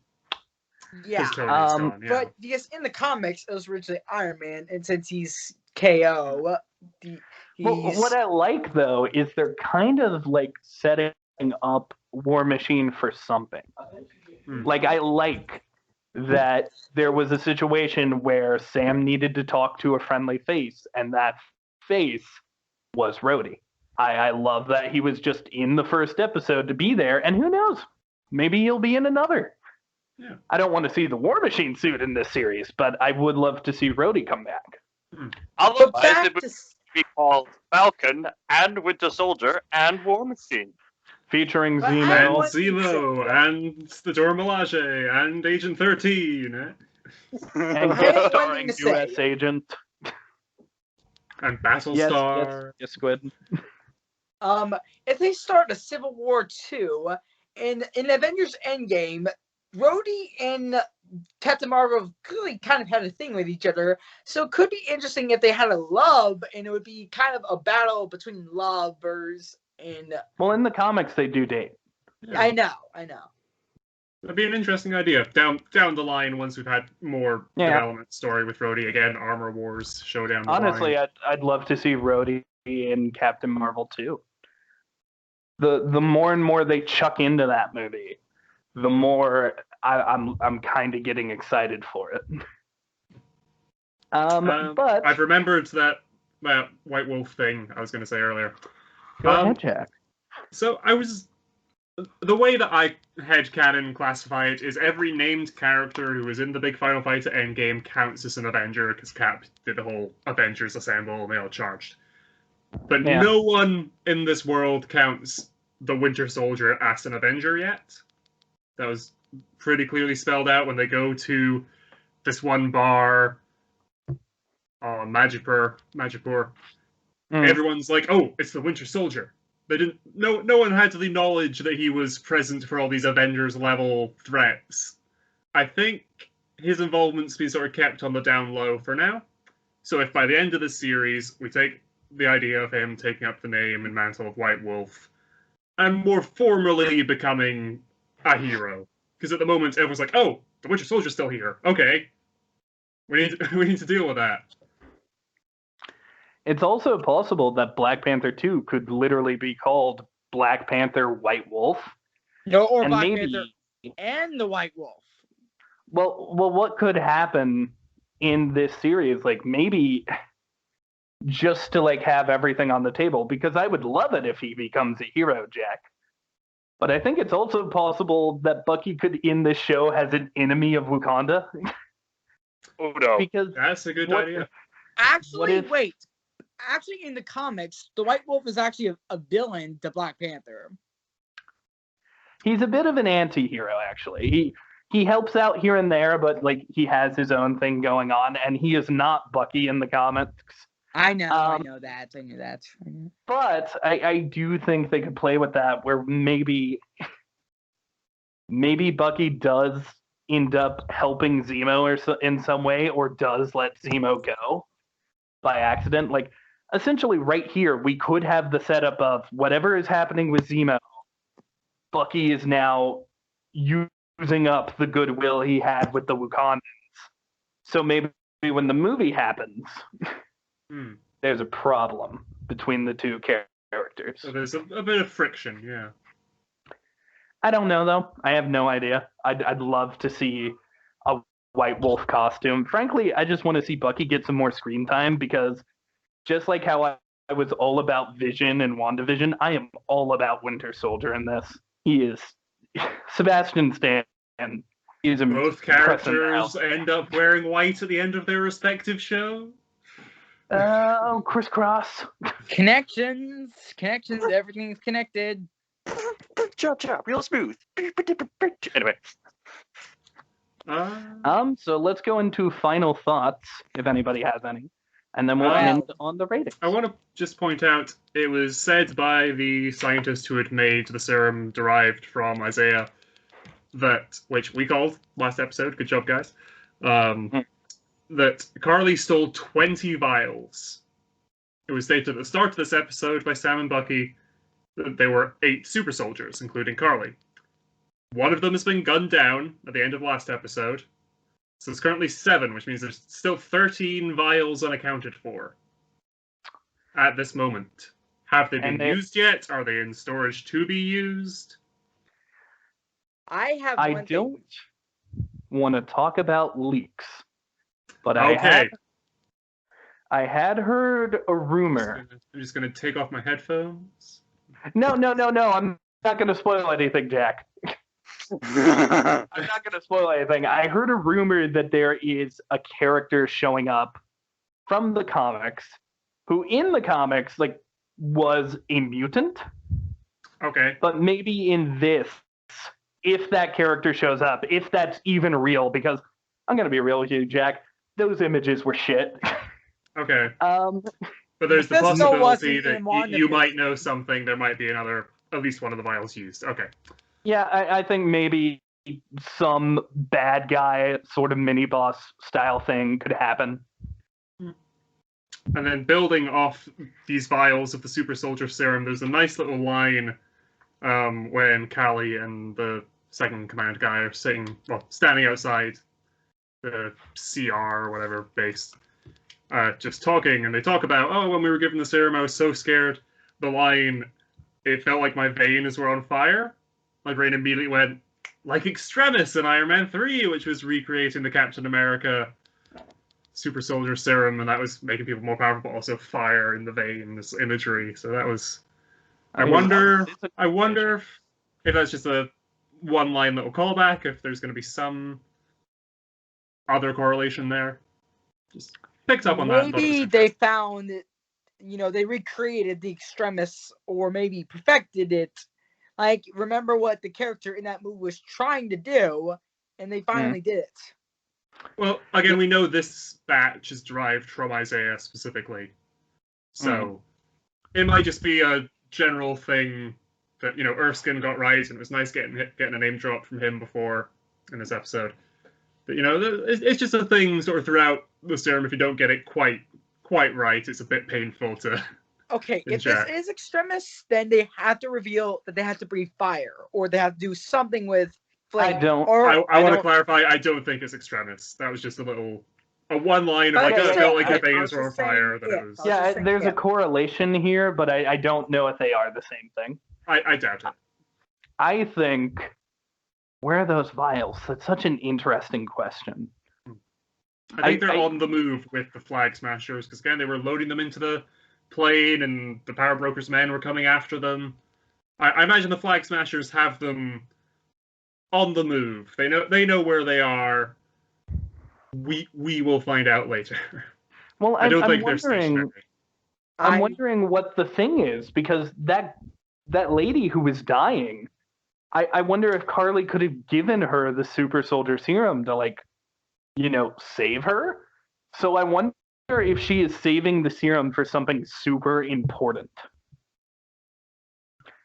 Yeah. 'Cause Tony's gone, yeah. But because in the comics it was originally Iron Man, and since he's KO, Well, what I like though is they're kind of like setting up War Machine for something. Like I like that there was a situation where Sam needed to talk to a friendly face, and that face was Rhodey. I love that he was just in the first episode to be there, and who knows, maybe he'll be in another. Yeah. I don't want to see the War Machine suit in this series, but I would love to see Rhodey come back. Otherwise, it would be called Falcon and Winter Soldier and War Machine. Featuring But Zemo. And want- Zemo, and the Dora Milaje, and Agent 13, And I have one starring thing to U.S. say. Agent. and Battlestar. Yes, Squid. If they start a Civil War 2, in Avengers Endgame, Rhodey and Captain Marvel clearly kind of had a thing with each other, so it could be interesting if they had a love, and it would be kind of a battle between lovers. And Well, in the comics, they do date. Yeah. I know. That'd be an interesting idea. Down the line, once we've had more development story with Rhodey again, Armor Wars showdown. Honestly, I'd love to see Rhodey in Captain Marvel too. The more and more they chuck into that movie, the more I'm kind of getting excited for it. But I've remembered that White Wolf thing I was going to say earlier. Go ahead, Jack. So the way that I headcanon classify it is every named character who was in the big final fight at Endgame counts as an Avenger, because Cap did the whole Avengers Assemble and they all charged. But no one in this world counts the Winter Soldier as an Avenger yet. That was pretty clearly spelled out when they go to this one bar, Magipur. Everyone's like, "Oh, it's the Winter Soldier." They didn't. No one had the knowledge that he was present for all these Avengers level threats. I think his involvement's been sort of kept on the down low for now. So if by the end of the series we take the idea of him taking up the name and mantle of White Wolf and more formally becoming a hero, because at the moment everyone's like, "Oh, the Winter Soldier's still here. Okay, we need to deal with that." It's also possible that Black Panther 2 could literally be called Black Panther White Wolf. No, or And Black maybe- Panther and the White Wolf. Well, what could happen in this series? Like maybe just to like have everything on the table, because I would love it if he becomes a hero, Jack. But I think it's also possible that Bucky could in this show has an enemy of Wakanda. Oh no. Because That's a good idea. Actually, wait. Actually, in the comics, the White Wolf is actually a villain to Black Panther. he's a bit of an anti-hero, actually. he helps out here and there, but like he has his own thing going on, and he is not Bucky in the comics. I know that. I knew that. But I do think they could play with that, where maybe Bucky does end up helping Zemo in some way, or does let Zemo go by accident. Like, essentially, right here, we could have the setup of whatever is happening with Zemo, Bucky is now using up the goodwill he had with the Wakandans. So maybe when the movie happens, there's a problem between the two characters. So there's a bit of friction, yeah. I don't know, though. I have no idea. I'd love to see a White Wolf costume. Frankly, I just want to see Bucky get some more screen time, because just like how I was all about Vision and WandaVision, I am all about Winter Soldier in this. He is Sebastian Stan. Is both characters end up wearing white at the end of their respective show. Crisscross. Connections, everything's connected. Chop, real smooth. Anyway. So let's go into final thoughts, if anybody has any, and then we'll end on the ratings. I want to just point out, it was said by the scientist who had made the serum derived from Isaiah, which we called last episode, good job guys, that Carly stole 20 vials. It was stated at the start of this episode by Sam and Bucky that there were 8 super soldiers, including Carly. One of them has been gunned down at the end of last episode, so there's currently 7, which means there's still 13 vials unaccounted for at this moment. Have they been used yet? Are they in storage to be used? I don't want to talk about leaks, but okay. I had heard a rumor. I'm just going to take off my headphones. No. I'm not going to spoil anything, Jack. I'm not going to spoil anything. I heard a rumor that there is a character showing up from the comics who in the comics was a mutant. Okay. But maybe in this, if that character shows up, if that's even real, because I'm going to be real with you, Jack, those images were shit. Okay. But there's the possibility that you might know something. There might be at least one of the vials used. Okay. Yeah, I think maybe some bad guy sort of mini boss style thing could happen. And then building off these vials of the super soldier serum, there's a nice little line when Callie and the second command guy are standing outside the CR or whatever base, just talking, and they talk about, when we were given the serum, I was so scared. The line, it felt like my veins were on fire. My brain immediately went, like Extremis in Iron Man 3, which was recreating the Captain America super soldier serum, and that was making people more powerful, but also fire in the veins imagery. So that was... I wonder if that's just a one-line little callback, if there's going to be some other correlation there. Just picked up on that. Maybe they found it, they recreated the Extremis, or maybe perfected it. Like, remember what the character in that movie was trying to do, and they finally did it. Well, again, we know this batch is derived from Isaiah specifically. So it might just be a general thing that, Erskine got right, and it was nice getting a name drop from him before in this episode. But, it's just a thing sort of throughout the serum. If you don't get it quite right, it's a bit painful to... Okay, if this is Extremis, then they have to reveal that they have to breathe fire, or they have to do something with flame. I don't. I want to clarify. I don't think it's Extremis. That was just a one line of it felt like the veins were on fire. There's a correlation here, but I don't know if they are the same thing. I doubt it. I think, where are those vials? That's such an interesting question. I think they're on the move with the Flag Smashers, because again, they were loading them into the plane, and the Power Broker's men were coming after them. I imagine the Flag Smashers have them on the move. They know where they are. We will find out later. Well, I don't think they're stationary. I'm wondering what the thing is, because that lady who was dying, I wonder if Carly could have given her the super soldier serum to, like, save her. So I wonder if she is saving the serum for something super important.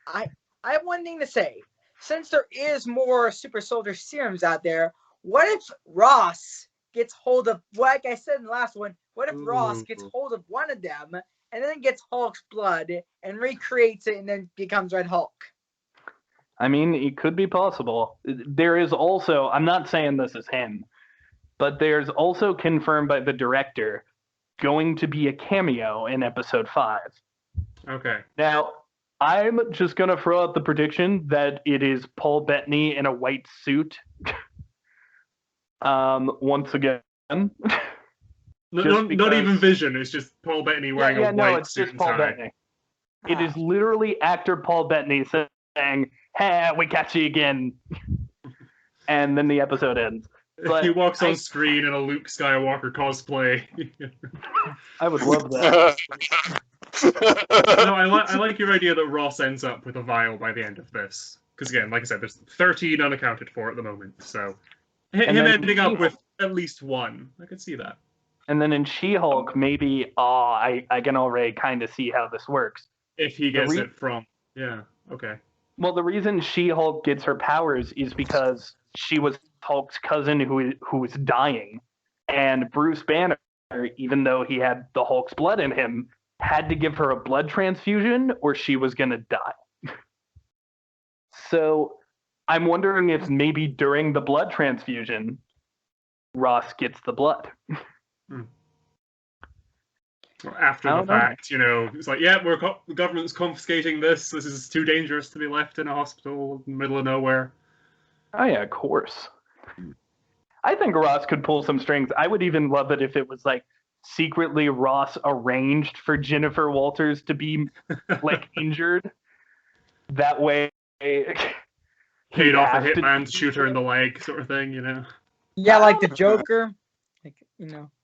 I have one thing to say. Since there is more super soldier serums out there, what if Ross gets hold of, like I said in the last one, what if Ross gets hold of one of them and then gets Hulk's blood and recreates it and then becomes Red Hulk? I mean, it could be possible. There is also, I'm not saying this is him, but there's also confirmed by the director going to be a cameo in episode 5. Okay. Now, I'm just going to throw out the prediction that it is Paul Bettany in a white suit. Once again. Not even Vision, it's just Paul Bettany wearing a white suit and tie. Bettany. It is literally actor Paul Bettany saying, "Hey, we catch you again." And then the episode ends. But he walks on screen in a Luke Skywalker cosplay. I would love that. No, I like your idea that Ross ends up with a vial by the end of this. Because again, like I said, there's 13 unaccounted for at the moment. So him ending up with at least one, I could see that. And then in She-Hulk, maybe, I can already kind of see how this works. If he gets it from, yeah, okay. Well, the reason She-Hulk gets her powers is because she was Hulk's cousin who was dying. And Bruce Banner, even though he had the Hulk's blood in him, had to give her a blood transfusion or she was going to die. So I'm wondering if maybe during the blood transfusion, Ross gets the blood. Or after the fact, it's like, yeah, the government's confiscating this. This is too dangerous to be left in a hospital in the middle of nowhere. Oh yeah, of course. I think Ross could pull some strings. I would even love it if it was like secretly Ross arranged for Jennifer Walters to be like injured. That way, paid off a hitman to shoot her in the leg, sort of thing, Yeah, like the Joker,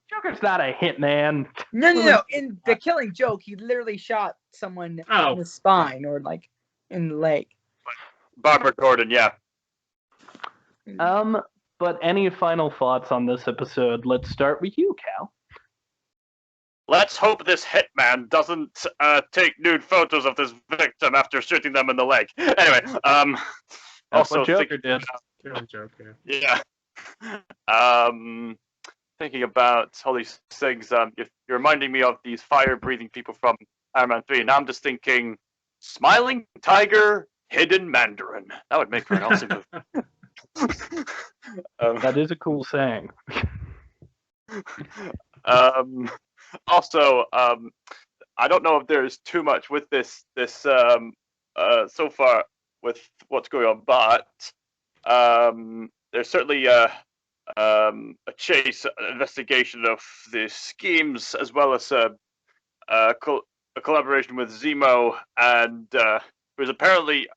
Joker's not a hitman. No. In The Killing Joke, he literally shot someone in the spine or like in the leg. Barbara Gordon, yeah. But any final thoughts on this episode? Let's start with you, Cal. Let's hope this hitman doesn't take nude photos of this victim after shooting them in the leg. Anyway, That's also what Joker did. Killing Joke, yeah. Thinking about all these things, you're reminding me of these fire-breathing people from Iron Man 3, and I'm just thinking, smiling tiger, hidden Mandarin. That would make for an awesome movie. That is a cool saying. Also, I don't know if there's too much with this so far with what's going on, but there's certainly a chase, an investigation of the schemes, as well as a collaboration with Zemo, and who's apparently,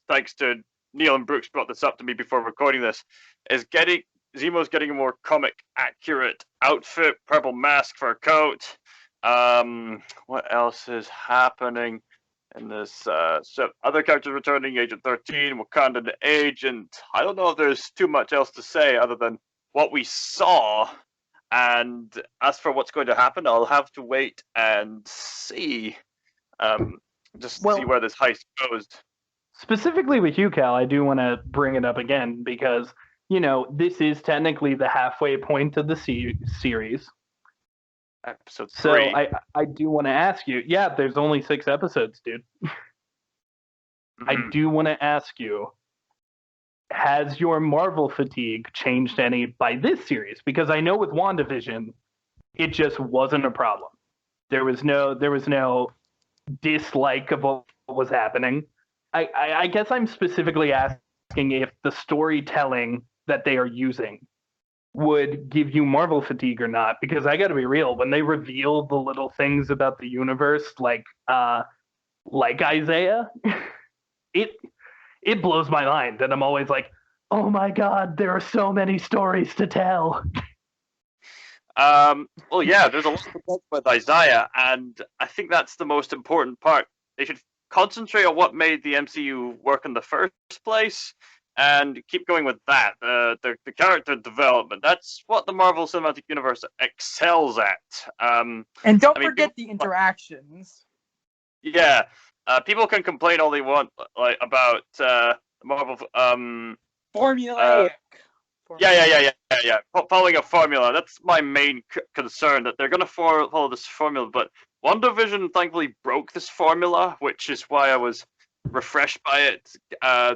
thanks to Neil and Brooks brought this up to me before recording this, Zemo's getting a more comic accurate outfit, purple mask, fur coat. What else is happening in this? So other characters returning, Agent 13, Wakandan Agent. I don't know if there's too much else to say other than what we saw. And as for what's going to happen, I'll have to wait and see. See where this heist goes. Specifically with you, Cal, I do want to bring it up again because, this is technically the halfway point of the series. Episode 3. So I do want to ask you, there's only 6 episodes, dude. I do want to ask you, has your Marvel fatigue changed any by this series? Because I know with WandaVision, it just wasn't a problem. There was no dislike of what was happening. I guess I'm specifically asking if the storytelling that they are using would give you Marvel fatigue or not, because I gotta be real, when they reveal the little things about the universe, like Isaiah, it blows my mind, and I'm always like, oh my god, there are so many stories to tell. Well, yeah, there's a lot to talk with Isaiah, and I think that's the most important part. They should concentrate on what made the MCU work in the first place, and keep going with that. The character development. That's what the Marvel Cinematic Universe excels at. And don't I mean, forget the interactions. Yeah, people can complain all they want, like about Marvel. Formulaic. Yeah. Following a formula. That's my main concern. That they're gonna follow this formula, but WandaVision thankfully broke this formula, which is why I was refreshed by it.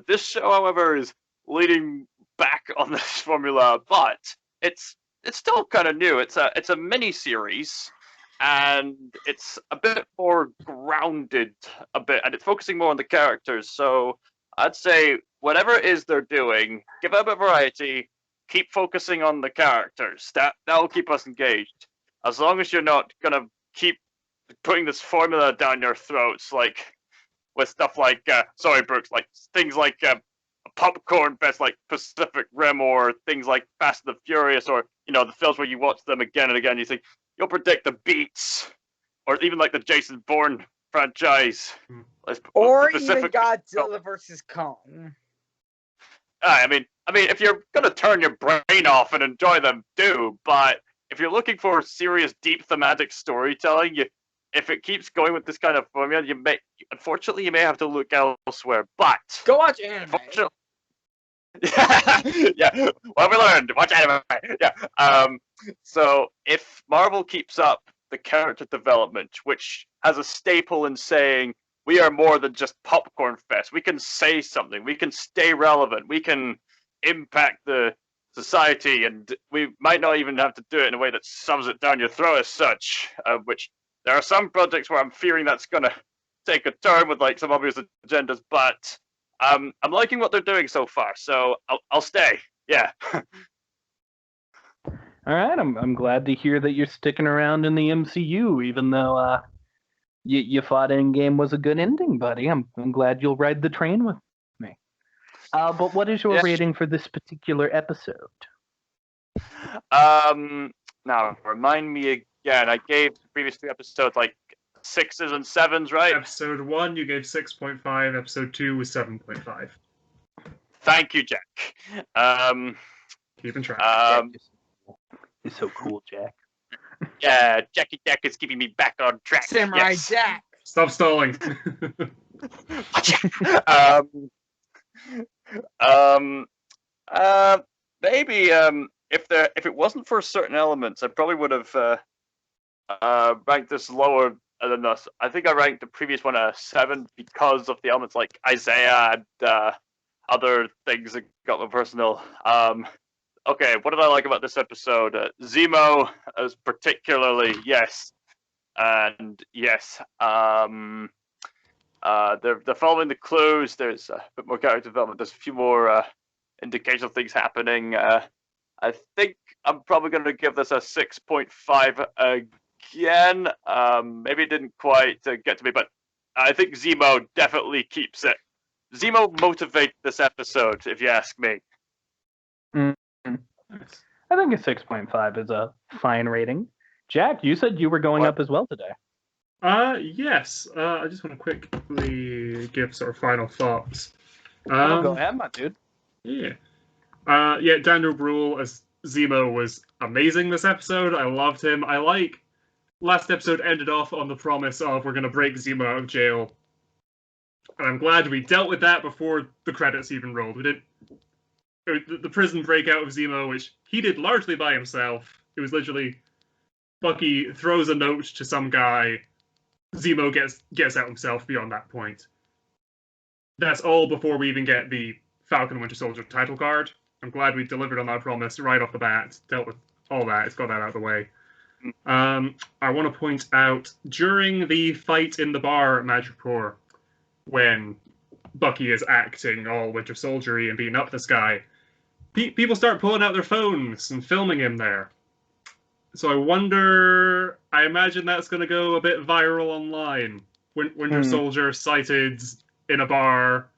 This show, however, is leading back on this formula, but it's still kind of new. It's a mini series, and it's a bit more grounded, and it's focusing more on the characters. So I'd say whatever it is they're doing, give it a bit of variety. Keep focusing on the characters. That'll keep us engaged. As long as you're not gonna keep putting this formula down your throats, like with stuff like sorry, Brooks, like things like popcorn fest, like Pacific Rim, or things like Fast and the Furious, or the films where you watch them again and again. You think you'll predict the beats, or even like the Jason Bourne franchise, or even Godzilla versus Kong. I mean, if you're gonna turn your brain off and enjoy them, do. But if you're looking for serious, deep thematic storytelling, if it keeps going with this kind of formula, unfortunately, you may have to look elsewhere. But go watch anime. Yeah. What have we learned? Watch anime. Yeah. So if Marvel keeps up the character development, which has a staple in saying, we are more than just popcorn fest. We can say something. We can stay relevant. We can impact the society, and we might not even have to do it in a way that shoves it down your throat as such. Which there are some projects where I'm fearing that's going to take a turn with like some obvious agendas. But I'm liking what they're doing so far, so I'll stay. Yeah. All right, I'm glad to hear that you're sticking around in the MCU, even though you thought Endgame was a good ending, buddy. I'm glad you'll ride the train with me. But what is your rating for this particular episode? Now remind me again. I gave the previous 2 episodes like 6s and 7s, right? Episode 1 you gave 6.5. Episode 2 was 7.5. Thank you, Jack. Keeping track. You're so cool, Jack. Yeah, Jackie Jack is keeping me back on track. Samurai Jack. Stop stalling. Maybe if it wasn't for certain elements, I probably would have ranked this lower than this. I think I ranked the previous one a 7 because of the elements like Isaiah and other things that got my personal. Okay, what did I like about this episode? Zemo is particularly, yes. And yes, they're following the clues. There's a bit more character development. There's a few more indications of things happening. I think I'm probably going to give this a 6.5 again. Maybe it didn't quite get to me, but I think Zemo definitely keeps it. Zemo motivates this episode, if you ask me. I think a 6.5 is a fine rating. Jack, you said you were going up as well today. Yes. I just want to quickly give sort of final thoughts. Go ahead, my dude. Yeah. Daniel Bruhl as Zemo was amazing this episode. I loved him. I like last episode ended off on the promise of we're going to break Zemo out of jail. And I'm glad we dealt with that before the credits even rolled. We didn't. The prison breakout of Zemo, which he did largely by himself. It was literally Bucky throws a note to some guy. Zemo gets out himself beyond that point. That's all before we even get the Falcon Winter Soldier title card. I'm glad we delivered on that promise right off the bat. Dealt with all that. It's got that out of the way. I want to point out, during the fight in the bar at Madripoor, when Bucky is acting all Winter Soldier-y and beating up this guy, people start pulling out their phones and filming him there. So I imagine that's going to go a bit viral online. Winter Soldier sighted in a bar,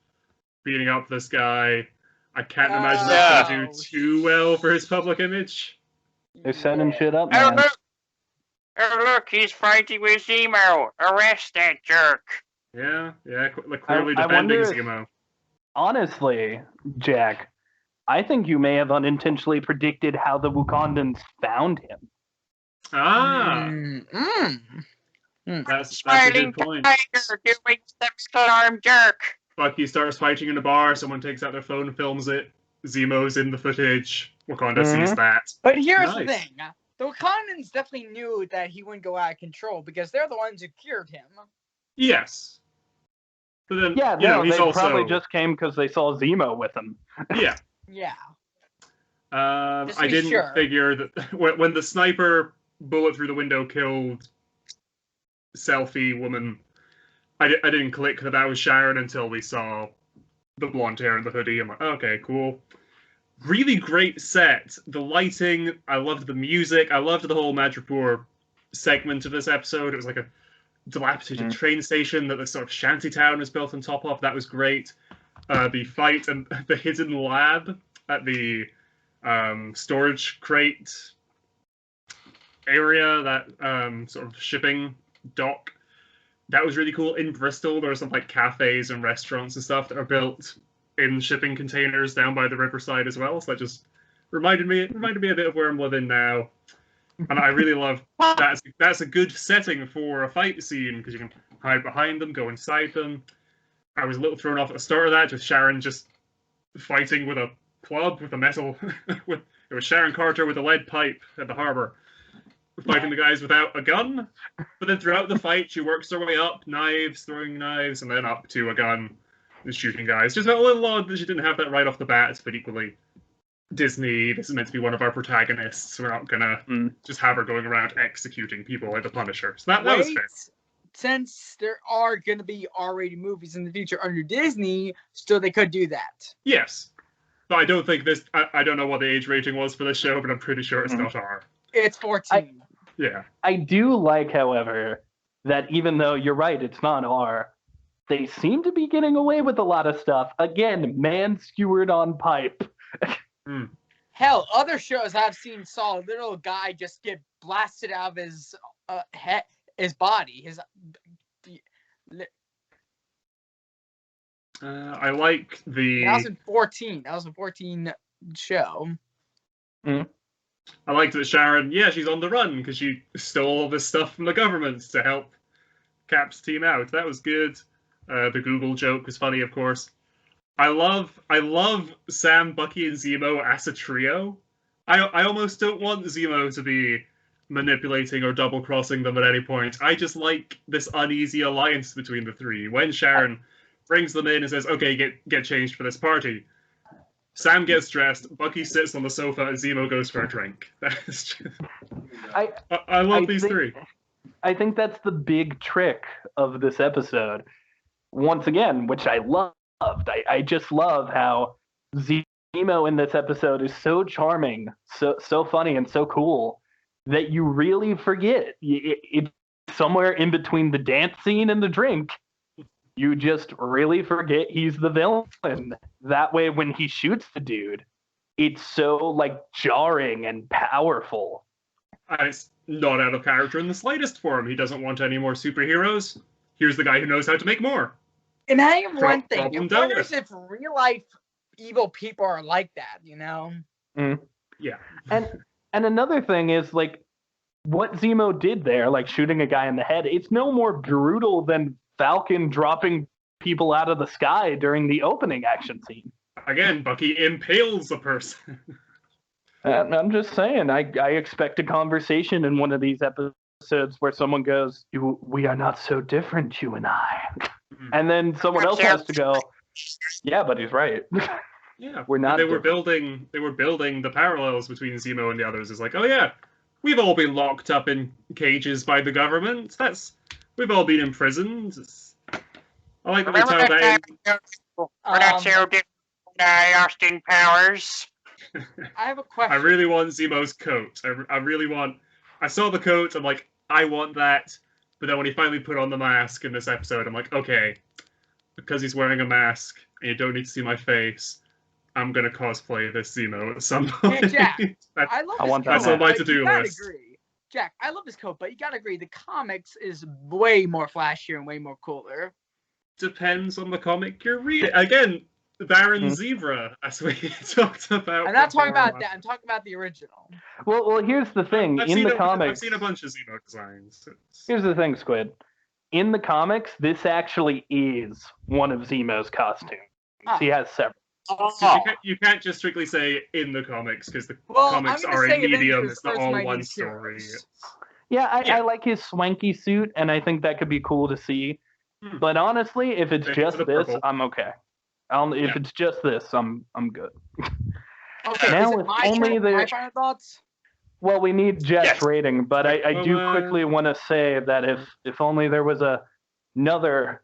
beating up this guy. I can't imagine that's going to do too well for his public image. They're setting shit up, man. Oh, look, he's fighting with Zemo. Arrest that jerk. Yeah, clearly I defending wonder if- Zemo. Honestly, Jack, I think you may have unintentionally predicted how the Wakandans found him. Ah, that's a Smiling good point. tiger doing the arm jerk. Bucky starts fighting in a bar. Someone takes out their phone, films it. Zemo's in the footage. Wakanda sees that. But here's the Nice. thing. The Wakandans definitely knew that he wouldn't go out of control because they're the ones who cured him. Yes. But then, Yeah, you know, no, he's they also probably just came because they saw Zemo with him. yeah. Yeah. Just to I be didn't sure. figure that when the sniper bullet through the window killed selfie woman, I didn't click that was Sharon until we saw the blonde hair and the hoodie. I'm like, okay, cool. Really great set. The lighting, I loved the music. I loved the whole Madripoor segment of this episode. It was like a dilapidated train station that the sort of shanty town was built on top of. That was great. The fight and the hidden lab at the storage crate area, that sort of shipping dock, that was really cool. In Bristol, there are some like cafes and restaurants and stuff that are built in shipping containers down by the riverside as well. So that just reminded me a bit of where I'm living now. And I really love that's a good setting for a fight scene because you can hide behind them, go inside them. I was a little thrown off at the start of that, just Sharon just fighting with a club with a metal. It was Sharon Carter with a lead pipe at the harbor, fighting the guys without a gun. But then throughout the fight, she works her way up, throwing knives, and then up to a gun and shooting guys. Just felt a little odd that she didn't have that right off the bat, but equally, Disney, this is meant to be one of our protagonists. We're not gonna just have her going around executing people like the Punisher. So that was fair. Since there are going to be R-rated movies in the future under Disney, so they could do that. Yes. But I don't think this... I don't know what the age rating was for this show, but I'm pretty sure it's not R. It's 14. Yeah. I do like, however, that even though you're right, it's not R, they seem to be getting away with a lot of stuff. Again, man skewered on pipe. Hell, other shows I've seen saw a little guy just get blasted out of his head, his body. I like the... That was in 14. That was a 14 show. I liked that Sharon, she's on the run because she stole all this stuff from the government to help Cap's team out. That was good. The Google joke was funny, of course. I love Sam, Bucky, and Zemo as a trio. I almost don't want Zemo to be manipulating or double-crossing them at any point. I just like this uneasy alliance between the three. When Sharon brings them in and says, okay, get changed for this party, Sam gets dressed, Bucky sits on the sofa, and Zemo goes for a drink. I love these three. I think that's the big trick of this episode. Once again, which I loved. I just love how Zemo in this episode is so charming, so funny, and so cool that you really forget. It's somewhere in between the dance scene and the drink. You just really forget he's the villain. That way, when he shoots the dude, it's so like jarring and powerful. And it's not out of character in the slightest for him. He doesn't want any more superheroes. Here's the guy who knows how to make more. And I have one thing. Problem I wonder if real life evil people are like that, you know? Yeah. And another thing is, like, what Zemo did there, like shooting a guy in the head, it's no more brutal than Falcon dropping people out of the sky during the opening action scene. Again, Bucky impales a person. I'm just saying, I expect a conversation in one of these episodes where someone goes, "We are not so different, you and I." And then someone else has to go, "Yeah, but he's right." Yeah, we're not. They were building the parallels between Zemo and the others. It's like, oh yeah, we've all been locked up in cages by the government. We've all been imprisoned. I like that they tied that in. We're not so different, Austin Powers. I have a question. I really want Zemo's coat. I really want... I saw the coat, I'm like, I want that. But then when he finally put on the mask in this episode, I'm like, okay, because he's wearing a mask and you don't need to see my face, I'm going to cosplay this Zemo at some point. Hey, Jack, I love this coat. That's on my to-do list. Agree. Jack, I love this coat, but you gotta agree, the comics is way more flashier and way more cooler. depends on the comic you're reading. Again, Baron Zebra, as we talked about. I'm not talking before. about that. I'm talking about the original. Well, here's the thing. I've In seen the comics, I've seen a bunch of Zemo designs. here's the thing, Squid. In the comics, this actually is one of Zemo's costumes. Oh. He has several. Oh, You can't just strictly say in the comics, because the Well, comics I'm gonna are say a medium. Avengers It's not Earth's all one Mightiest story. Heroes. Yeah, Yeah. I like his swanky suit, and I think that could be cool to see. Hmm. But honestly, if it's Thanks just for the this, purple. I'm okay. If it's just this, I'm good. Okay, Now is it it's my only turn? the- My final thoughts? Well, we need Jeff's Yes. rating, but I do Well, quickly want to say that if only there was another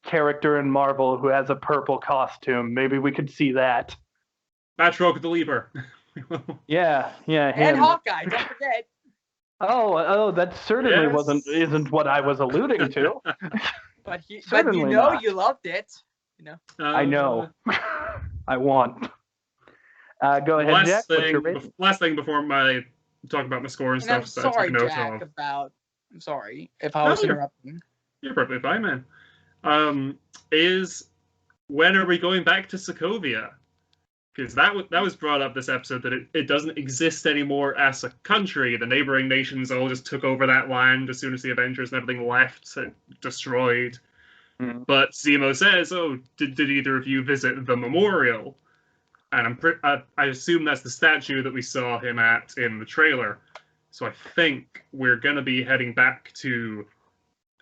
character in Marvel who has a purple costume, maybe we could see that. Batroc the Leaper. Yeah, And him. Hawkeye, don't forget. Oh, that certainly Yes. isn't what I was alluding to. But you Certainly know not. you loved it. I know. I want. Go ahead, Jack. What's your rating? Last thing before my talk about my score and And I'm stuff. that I sorry, took note Jack, of. I'm sorry if I was No, interrupting. You're perfectly fine, man. Is when are we going back to Sokovia? Because that was brought up this episode, that it doesn't exist anymore as a country. The neighboring nations all just took over that land as soon as the Avengers and everything left, so destroyed. Mhm. But Zemo says, "Oh, did either of you visit the memorial?" And I assume that's the statue that we saw him at in the trailer. So I think we're gonna be heading back to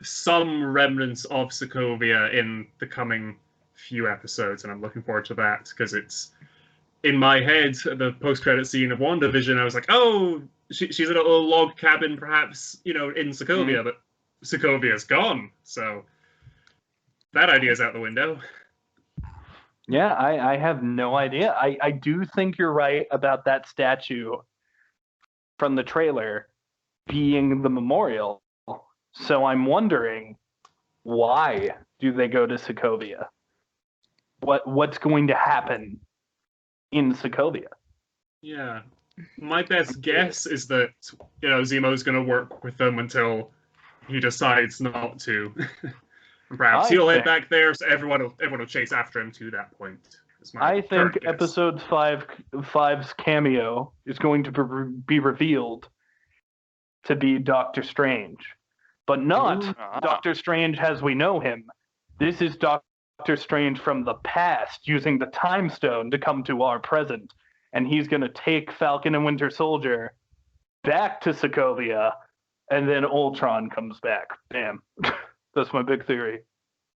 some remnants of Sokovia in the coming few episodes, and I'm looking forward to that, because it's in my head, the post-credit scene of WandaVision, I was like, oh, she's in a little log cabin, perhaps, in Sokovia, but Sokovia's gone, so that idea's out the window. Yeah, I have no idea. I do think you're right about that statue from the trailer being the memorial. So I'm wondering, why do they go to Sokovia? What's going to happen in Sokovia? Yeah. My best guess is that, Zemo's going to work with them until he decides not to. Perhaps he'll head back there, so everyone will chase after him to that point. I think episode 5's cameo is going to be revealed to be Doctor Strange, but not Doctor Strange as we know him. This is Doctor Strange from the past, using the Time Stone to come to our present, and he's going to take Falcon and Winter Soldier back to Sokovia, and then Ultron comes back. Bam. That's my big theory.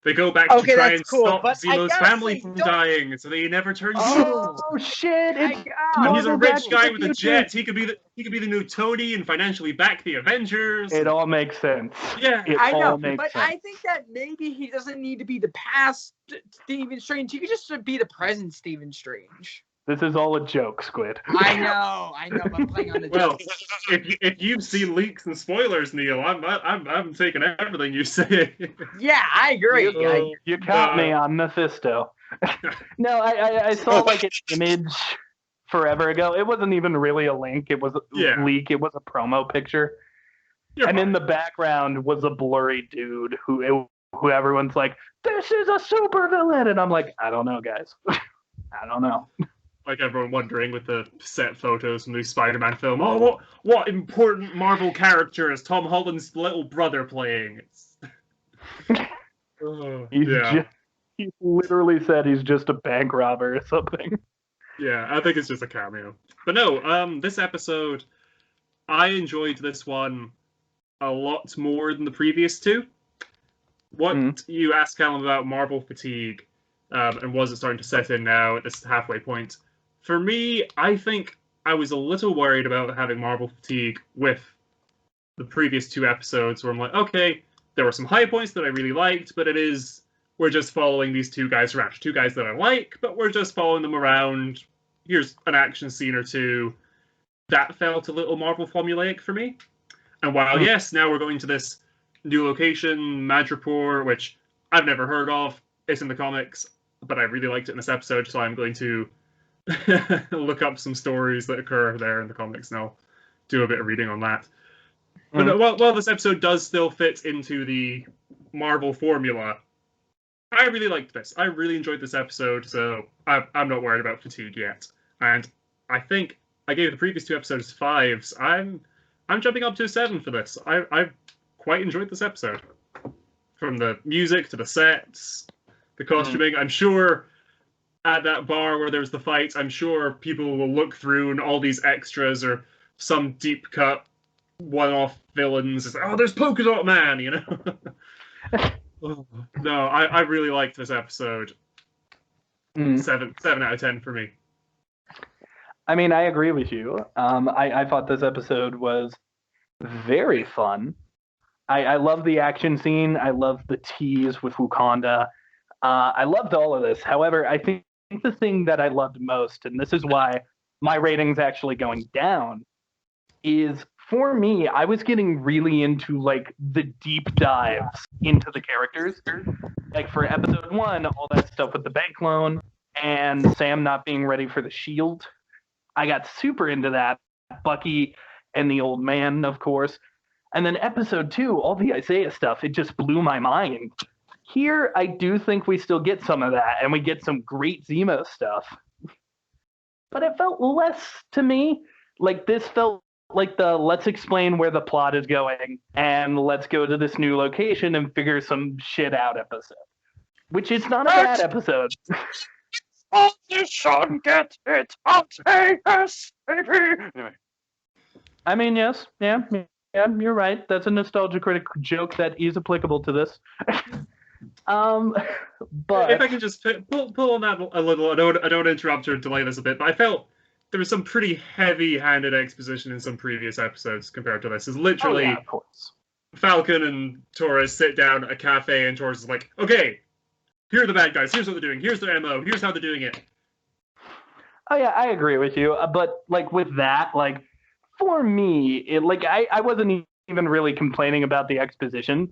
They go back to try and cool, stop but Zemo's family from dying, so they never turn evil. Oh shit! And he's a rich guy with a jet. He could be the new Tony and financially back the Avengers. It all makes sense. Yeah, I know, makes but sense. I think that maybe he doesn't need to be the past Stephen Strange. He could just be the present Stephen Strange. This is all a joke, Squid. I know, but I'm playing on the Well, joke. if you've seen leaks and spoilers, Neil, I'm taking everything you say. Yeah, I agree. You caught me on Mephisto. No, I saw like an image forever ago. It wasn't even really a link. It was a leak. It was a promo picture. And in the background was a blurry dude who everyone's like, this is a supervillain. And I'm like, I don't know, guys. I don't know. Like everyone wondering with the set photos from the Spider-Man film, oh, what important Marvel character is Tom Holland's little brother playing? He literally said he's just a bank robber or something. Yeah, I think it's just a cameo. But no, this episode, I enjoyed this one a lot more than the previous two. What you asked Callum about Marvel fatigue, and was it starting to set in now at this halfway point? For me, I think I was a little worried about having Marvel fatigue with the previous two episodes, where I'm like, okay, there were some high points that I really liked, but we're just following these two guys around. Two guys that I like, but we're just following them around. Here's an action scene or two. That felt a little Marvel formulaic for me. And while, yes, now we're going to this new location, Madripoor, which I've never heard of. It's in the comics, but I really liked it in this episode, so I'm going to look up some stories that occur there in the comics, and I'll do a bit of reading on that. But while this episode does still fit into the Marvel formula, I really liked this. I really enjoyed this episode, so I'm not worried about fatigue yet. And I think I gave the previous 2 episodes 5s. I'm jumping up to a 7 for this. I quite enjoyed this episode. From the music to the sets, the costuming. I'm sure at that bar where there's the fights, I'm sure people will look through and all these extras or some deep cut one-off villains. It's like, oh, there's Polka Dot Man, you know? No, I really liked this episode. 7 out of 10 for me. I mean, I agree with you. I thought this episode was very fun. I love the action scene. I love the tease with Wakanda. I loved all of this. However, I think the thing that I loved most, and this is why my rating's actually going down, is for me, I was getting really into like the deep dives into the characters. Like for episode 1, all that stuff with the bank loan and Sam not being ready for the shield. I got super into that. Bucky and the old man, of course. And then episode 2, all the Isaiah stuff, it just blew my mind. Here, I do think we still get some of that, and we get some great Zemo stuff. But it felt less to me. Like this felt like the let's explain where the plot is going, and let's go to this new location and figure some shit out episode. Which is not a bad episode. Position, get it out, AS, baby! Anyway. I mean, yes, yeah, you're right. That's a nostalgia critic joke that is applicable to this. But if I can just pull on that a little, I don't want to interrupt or delay this a bit, but I felt there was some pretty heavy-handed exposition in some previous episodes compared to this. It's literally of course. Falcon and Torres sit down at a cafe, and Torres is like, "Okay, here are the bad guys. Here's what they're doing. Here's their MO. Here's how they're doing it." Oh yeah, I agree with you. But like with that, like for me, it like I wasn't even really complaining about the exposition.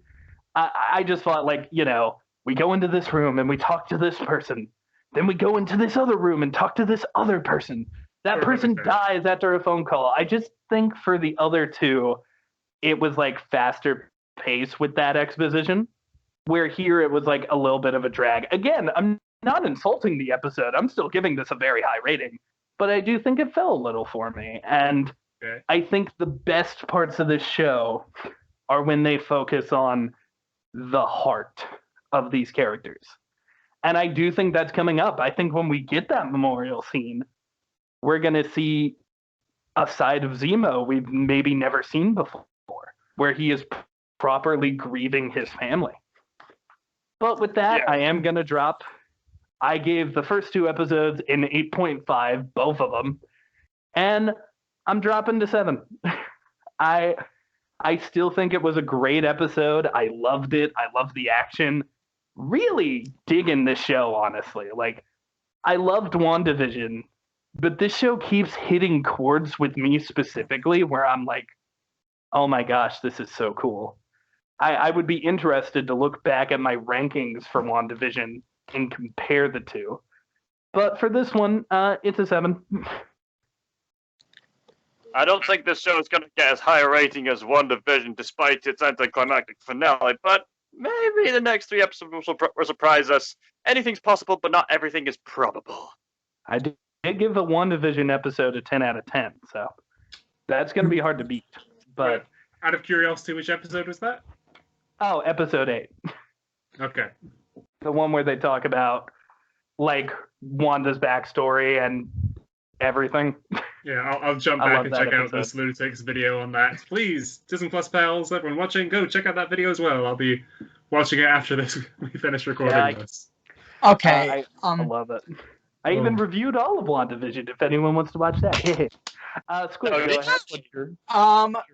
I just thought, like, you know, we go into this room and we talk to this person. Then we go into this other room and talk to this other person. That person dies after a phone call. I just think for the other 2, it was like faster pace with that exposition. Where here it was like a little bit of a drag. Again, I'm not insulting the episode. I'm still giving this a very high rating. But I do think it fell a little for me. And I think the best parts of this show are when they focus on the heart of these characters. And I do think that's coming up. I think when we get that memorial scene, we're going to see a side of Zemo we've maybe never seen before, where he is properly grieving his family. But with that, I am going to drop. I gave the first 2 episodes an 8.5, both of them, and I'm dropping to 7. I still think it was a great episode. I loved it. I loved the action. Really digging this show, honestly. Like, I loved WandaVision, but this show keeps hitting chords with me specifically where I'm like, oh my gosh, this is so cool. I would be interested to look back at my rankings for WandaVision and compare the 2. But for this one, it's a 7. I don't think this show is going to get as high a rating as WandaVision despite its anticlimactic finale, but maybe the next 3 episodes will surprise us. Anything's possible, but not everything is probable. I did give the WandaVision episode a 10 out of 10, so that's going to be hard to beat. But out of curiosity, which episode was that? Oh, episode 8. Okay. The one where they talk about, like, Wanda's backstory and everything. Yeah, I'll jump back and check out this Lunatic's video on that. Please, Disney+Pals Pals, everyone watching, go check out that video as well. I'll be watching it after we finish recording this. Okay. I love it. I even reviewed all of WandaVision, if anyone wants to watch that. Squid, go ahead. What's your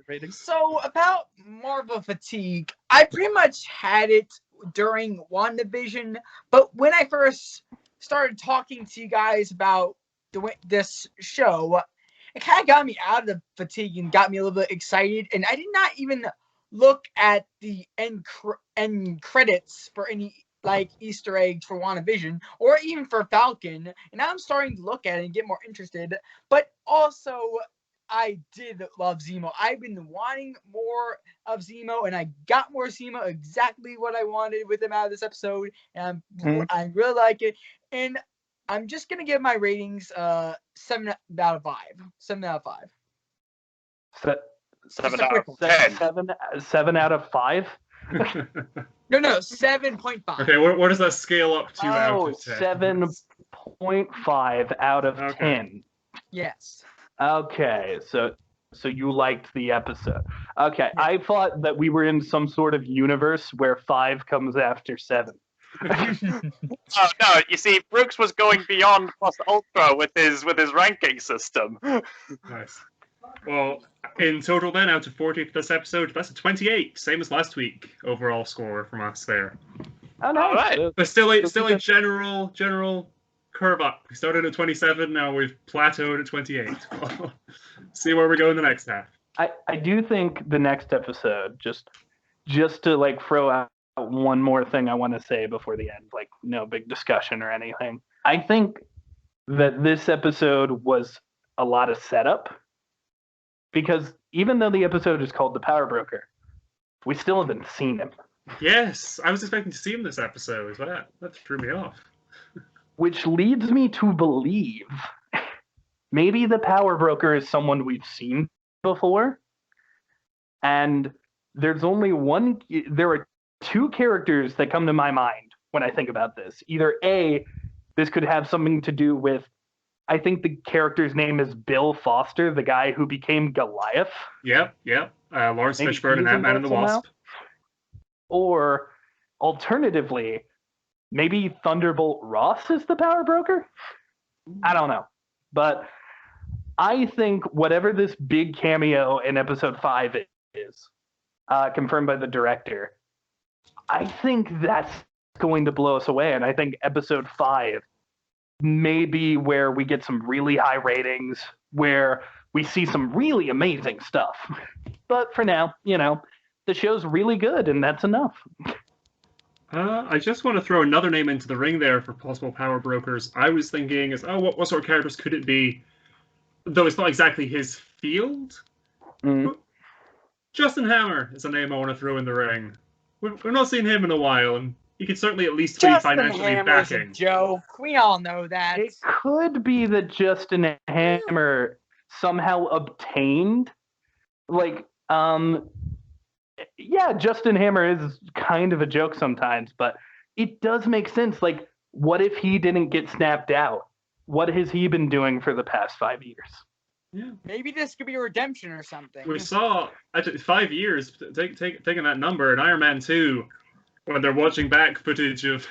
rating? So, about Marvel fatigue, I pretty much had it during WandaVision, but when I first started talking to you guys about this show, it kind of got me out of the fatigue and got me a little bit excited, and I did not even look at the end credits for any like Easter eggs for WandaVision or even for Falcon, and now I'm starting to look at it and get more interested. But also, I did love Zemo. I've been wanting more of Zemo, and I got more Zemo, exactly what I wanted with him out of this episode, and I really like it. And I'm just gonna give my ratings 7 out of 5. 7 out of 5. 7 Just a out quick of one. 10. 7 out of 5? No, 7.5. Okay, where does that scale up to out Oh, of 10? 7.5 out of Okay. 10. Yes. Okay, so you liked the episode. Okay, I thought that we were in some sort of universe where 5 comes after 7. Oh no! You see, Brooks was going beyond plus ultra with his ranking system. Nice. Well, in total then, out of 40 for this episode, that's a 28, same as last week overall score from us there. Oh, nice. All right. But still a general curve up. We started at 27, now we've plateaued at 28. See where we go in the next half. I do think the next episode, just to like throw out one more thing I want to say before the end, like no big discussion or anything. I think that this episode was a lot of setup, because even though the episode is called The Power Broker, we still haven't seen him. Yes, I was expecting to see him this episode, but that threw me off. Which leads me to believe maybe the Power Broker is someone we've seen before. And there are 2 characters that come to my mind when I think about this. Either A, this could have something to do with, I think the character's name is Bill Foster, the guy who became Goliath. Yep. Lawrence Fishburne and Ant-Man and the Wasp. Or alternatively, maybe Thunderbolt Ross is the Power Broker? I don't know. But I think whatever this big cameo in episode 5 is, confirmed by the director, I think that's going to blow us away. And I think episode 5 may be where we get some really high ratings, where we see some really amazing stuff. But for now, the show's really good, and that's enough. I just want to throw another name into the ring there for possible power brokers. I was thinking, what sort of characters could it be? Though it's not exactly his field. Justin Hammer is a name I want to throw in the ring. We've not seen him in a while, and he could certainly at least be financially Hammer's backing. a joke. We all know that. It could be that Justin Hammer somehow obtained, Justin Hammer is kind of a joke sometimes, but it does make sense. Like, what if he didn't get snapped out? What has he been doing for the past 5 years? Yeah. Maybe this could be a redemption or something. We saw 5 years, taking that number in Iron Man 2, when they're watching back footage of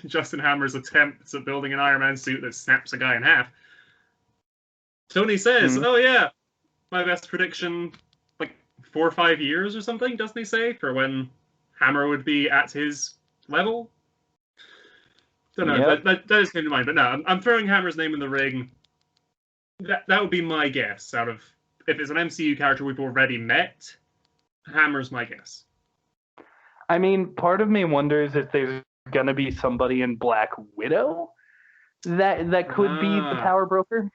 Justin Hammer's attempts at building an Iron Man suit that snaps a guy in half. Tony says, "Oh yeah, my best prediction, 4 or 5 years or something," doesn't he say, for when Hammer would be at his level? Don't know. Yep. That just came to mind. But no, I'm throwing Hammer's name in the ring. That would be my guess. Out of, if it's an MCU character we've already met, Hammer's my guess. I mean, part of me wonders if there's gonna be somebody in Black Widow that could be the power broker,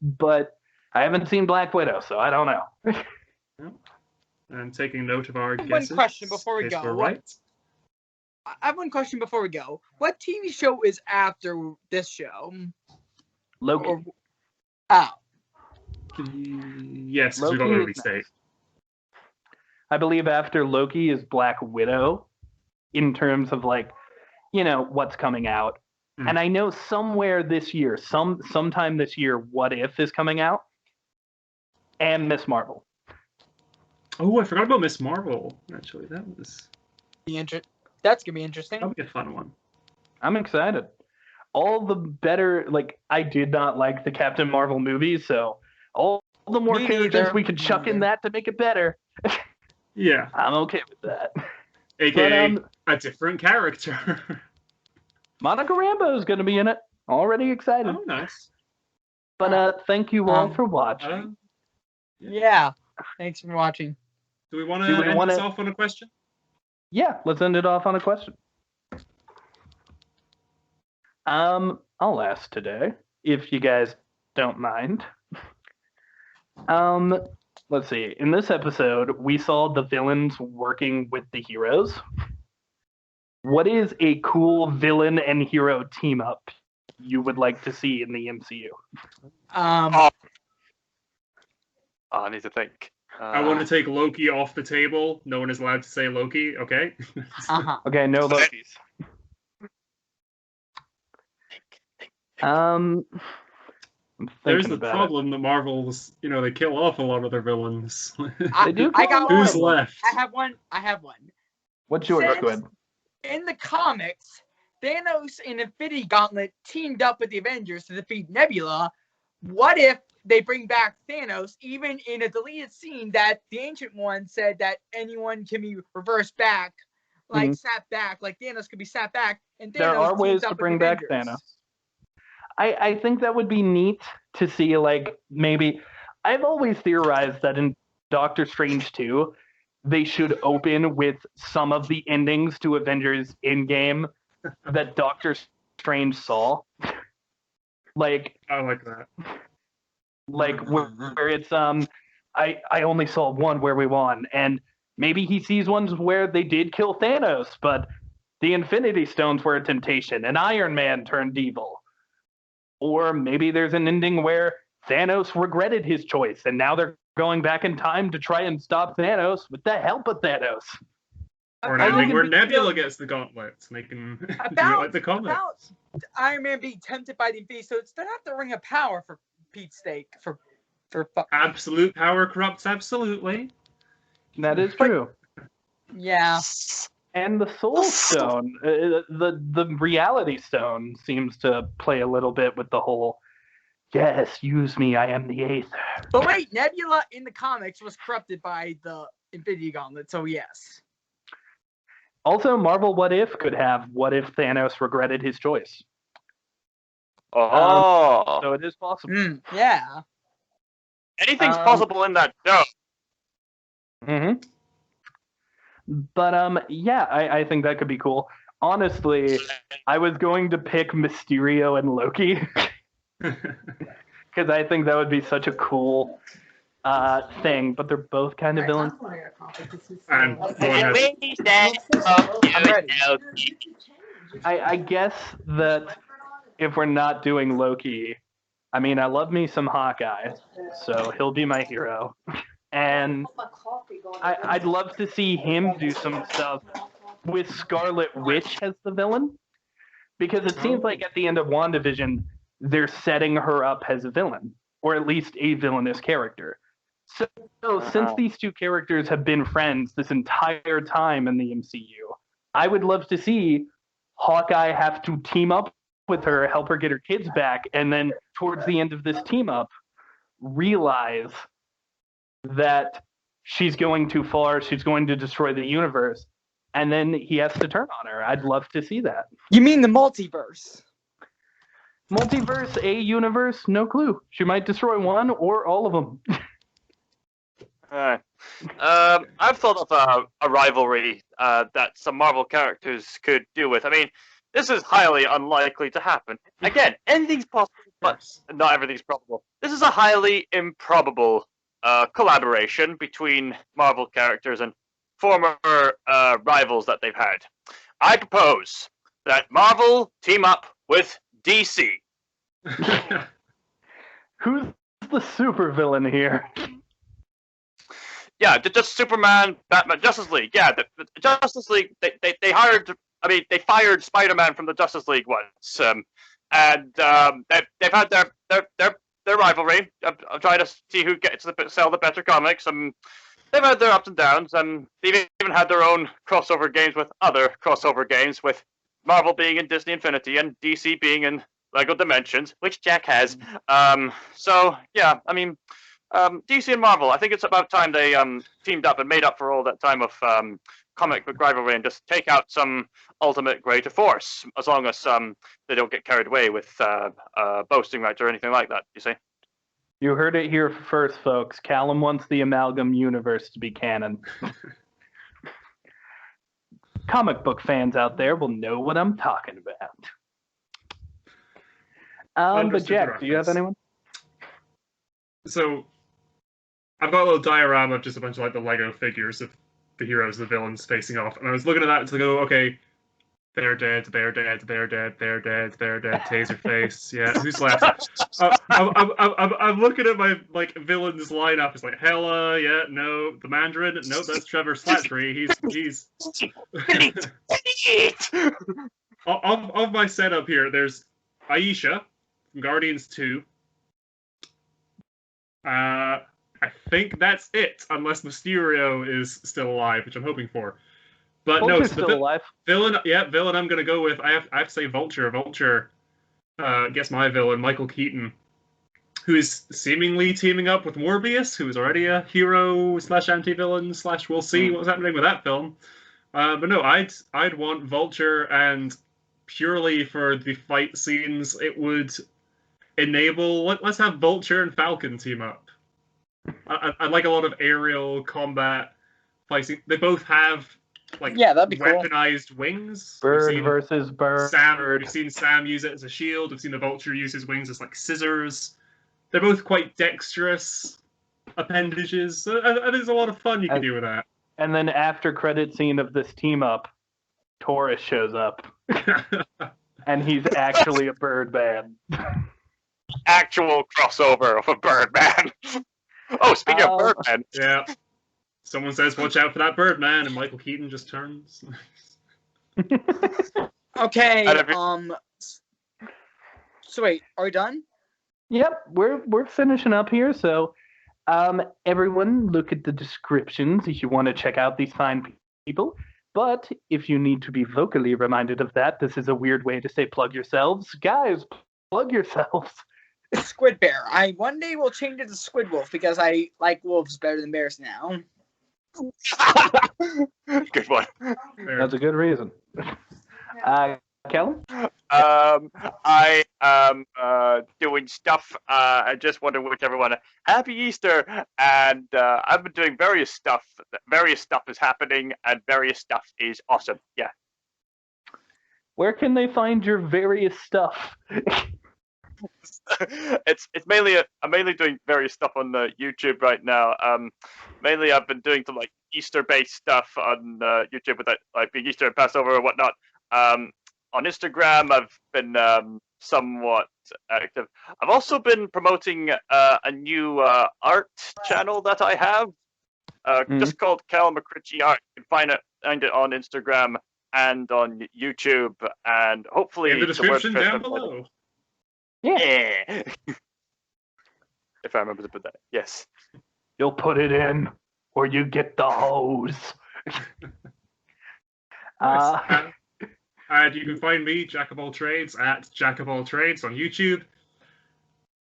but I haven't seen Black Widow, so I don't know. And taking note of our guesses. One question before we go. We're right. I have one question before we go. What TV show is after this show? Loki. Yes, we've got Loki State. I believe after Loki is Black Widow, in terms of what's coming out. And I know somewhere this year, sometime this year, What If is coming out, and Miss Marvel. Oh, I forgot about Miss Marvel. Actually, that's gonna be interesting. That'll be a fun one. I'm excited. All the better, I did not like the Captain Marvel movie, so all the more characters we could chuck in that to make it better. Yeah, I'm okay with that. AKA a different character. Monica Rambeau is going to be in it. Already excited. Oh, nice. But thank you all for watching. Yeah, thanks for watching. Do we want to end this off on a question? Yeah, let's end it off on a question. I'll ask today, if you guys don't mind. Let's see. In this episode, we saw the villains working with the heroes. What is a cool villain and hero team up you would like to see in the MCU? Oh, I need to think. I want to take Loki off the table. No one is allowed to say Loki, okay? Okay, no Lokis. I'm There's thinking the about problem that Marvel's, they kill off a lot of their villains. They do I kill got a lot Who's of them. left? I have one. What's yours, Since- Squid? In the comics, Thanos and Infinity Gauntlet teamed up with the Avengers to defeat Nebula. What if they bring back Thanos, even in a deleted scene that the Ancient One said that anyone can be reversed back, like sat back, like Thanos could be sat back, and Thanos There are teams ways up to with bring the back Avengers. Thanos. I think that would be neat to see, like, maybe. I've always theorized that in Doctor Strange 2, they should open with some of the endings to Avengers Endgame that Doctor Strange saw. Like, I like that. where it's I only saw one where we won, and maybe he sees ones where they did kill Thanos, but the Infinity Stones were a temptation, and Iron Man turned evil. Or maybe there's an ending where Thanos regretted his choice, and now they're going back in time to try and stop Thanos with the help of Thanos. Or an About- ending where Nebula gets the gauntlets, and they can do it like the comics. about Iron Man being tempted by the Infinity Stones, they have the Ring of Power for Pete's sake. For Absolute power corrupts absolutely. That is true. yeah. And the Soul Stone, the Reality Stone, seems to play a little bit with the whole, yes, use me, I am the Aether. But wait, Nebula in the comics was corrupted by the Infinity Gauntlet, so yes. Also, Marvel What If could have What If Thanos regretted his choice. Oh. So it is possible. Yeah. Anything's possible in that show. Mm-hmm. But yeah, I think that could be cool. Honestly, I was going to pick Mysterio and Loki because I think that would be such a cool thing. But they're both kind of villains. And one has I'm ready. I guess that if we're not doing Loki, I mean, I love me some Hawkeye, so he'll be my hero. And I'd love to see him do some stuff with Scarlet Witch as the villain, because it seems like at the end of WandaVision, they're setting her up as a villain, or at least a villainous character. So since these two characters have been friends this entire time in the MCU, I would love to see Hawkeye have to team up with her, help her get her kids back, and then towards the end of this team up, realize that she's going too far, she's going to destroy the universe, and then he has to turn on her. I'd love to see that. You mean the multiverse? Multiverse, a universe, no clue. She might destroy one or all of them. I've thought of a rivalry that some Marvel characters could deal with. I mean, this is highly unlikely to happen. Again, anything's possible, but not everything's probable. This is a highly improbable collaboration between Marvel characters and former rivals that they've had. I propose that Marvel team up with DC. Who's the supervillain here? Yeah, just Superman, Batman, Justice League. Yeah, the Justice League. They hired. I mean, they fired Spider-Man from the Justice League once, and they've had their rivalry. I'm trying to see who gets to sell the better comics. They've had their ups and downs, and they've even had their own crossover games with other crossover games, with Marvel being in Disney Infinity and DC being in Lego Dimensions, which Jack has. So yeah, I mean, DC and Marvel, I think it's about time they teamed up and made up for all that time of comic book rivalry and just take out some ultimate greater force, as long as they don't get carried away with boasting rights or anything like that, you see. You heard it here first, folks. Callum wants the Amalgam universe to be canon. Comic book fans out there will know what I'm talking about. But Understood Jack, do you have reference. anyone? So, I've got a little diorama of just a bunch of like the Lego figures of the heroes, the villains facing off, and I was looking at that to go, okay, they're dead, they're dead, they're dead, they're dead, they're dead. Taserface, yeah. Who's left? I'm looking at my like villains lineup. It's like Hela, yeah, no. The Mandarin, no, that's Trevor Slattery. He's. of my setup here, there's Aisha from Guardians 2. I think that's it, unless Mysterio is still alive, which I'm hoping for. But Vulture's no, still alive. Villain, yeah, villain. I'm gonna go with. I have to say Vulture. Vulture. Guess my villain, Michael Keaton, who is seemingly teaming up with Morbius, who is already a hero / anti-villain / we'll see what's happening with that film. But no, I'd want Vulture, and purely for the fight scenes, it would enable. Let's have Vulture and Falcon team up. I'd like a lot of aerial combat fighting. They both have like that'd be weaponized wings. Bird versus bird. We've seen Sam use it as a shield. We've seen the Vulture use his wings as like scissors. They're both quite dexterous appendages. So there's a lot of fun you can do with that. And then after credit scene of this team up, Taurus shows up. And he's actually a Birdman. Actual crossover of a Birdman. Oh, speaking of Birdman. Yeah. Someone says, watch out for that Birdman, and Michael Keaton just turns. Okay, so wait, are we done? Yep, we're finishing up here, so everyone look at the descriptions if you want to check out these fine people. But if you need to be vocally reminded of that, this is a weird way to say plug yourselves. Guys, plug yourselves. Squid Bear. One day will change it to Squid Wolf because I like wolves better than bears now. Good one. That's a good reason. Callum? I am doing stuff. I just want to wish everyone a happy Easter, and I've been doing various stuff. Various stuff is happening, and various stuff is awesome. Yeah. Where can they find your various stuff? it's mainly I'm mainly doing various stuff on YouTube right now. Mainly I've been doing some like Easter-based stuff on YouTube with like being Easter and Passover and whatnot. On Instagram, I've been somewhat active. I've also been promoting a new art channel that I have, just called Cal McCritchie Art. You can find it on Instagram and on YouTube, and hopefully in the description down below. Yeah. If I remember to put that. Yes. You'll put it in, or you get the hose. And you can find me, Jack of All Trades, at Jack of All Trades on YouTube.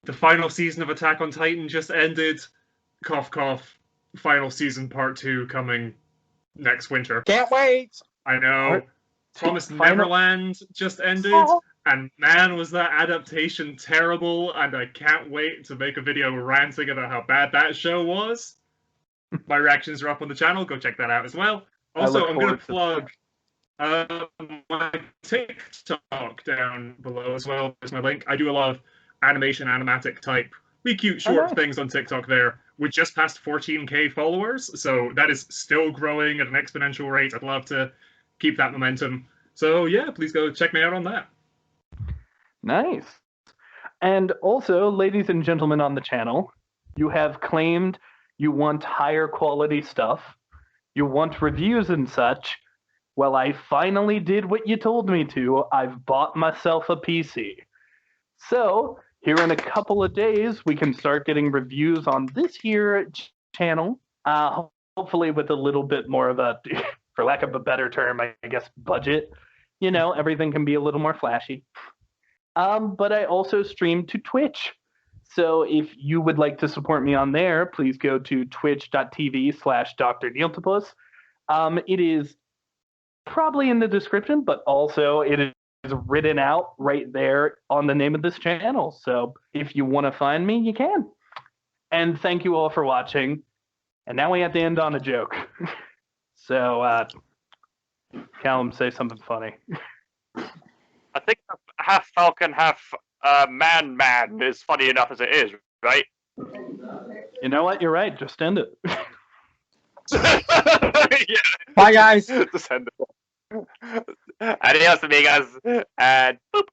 The final season of Attack on Titan just ended. Cough, cough. Final season part 2 coming next winter. Can't wait. I know. Promised Final... Neverland just ended. And man, was that adaptation terrible, and I can't wait to make a video ranting about how bad that show was. My reactions are up on the channel, go check that out as well. Also, I'm going to plug my TikTok down below as well. There's my link. I do a lot of animation, animatic type, really cute short things on TikTok there. We just passed 14k followers, so that is still growing at an exponential rate. I'd love to keep that momentum. So yeah, please go check me out on that. Nice. And also, ladies and gentlemen on the channel, you have claimed you want higher quality stuff. You want reviews and such. Well, I finally did what you told me to. I've bought myself a PC. So, here in a couple of days, we can start getting reviews on this here channel. Hopefully with a little bit more of a, for lack of a better term, I guess, budget. You know, everything can be a little more flashy. But I also stream to Twitch. So if you would like to support me on there, please go to twitch.tv/Dr. Knealetapus. It is probably in the description, but also it is written out right there on the name of this channel. So if you want to find me, you can. And thank you all for watching. And now we have to end on a joke. So, Callum, say something funny. I think half Falcon, half man is funny enough as it is, right? You know what? You're right. Just end it. Yeah. Bye, guys. Just end it. Adios, amigos. And boop.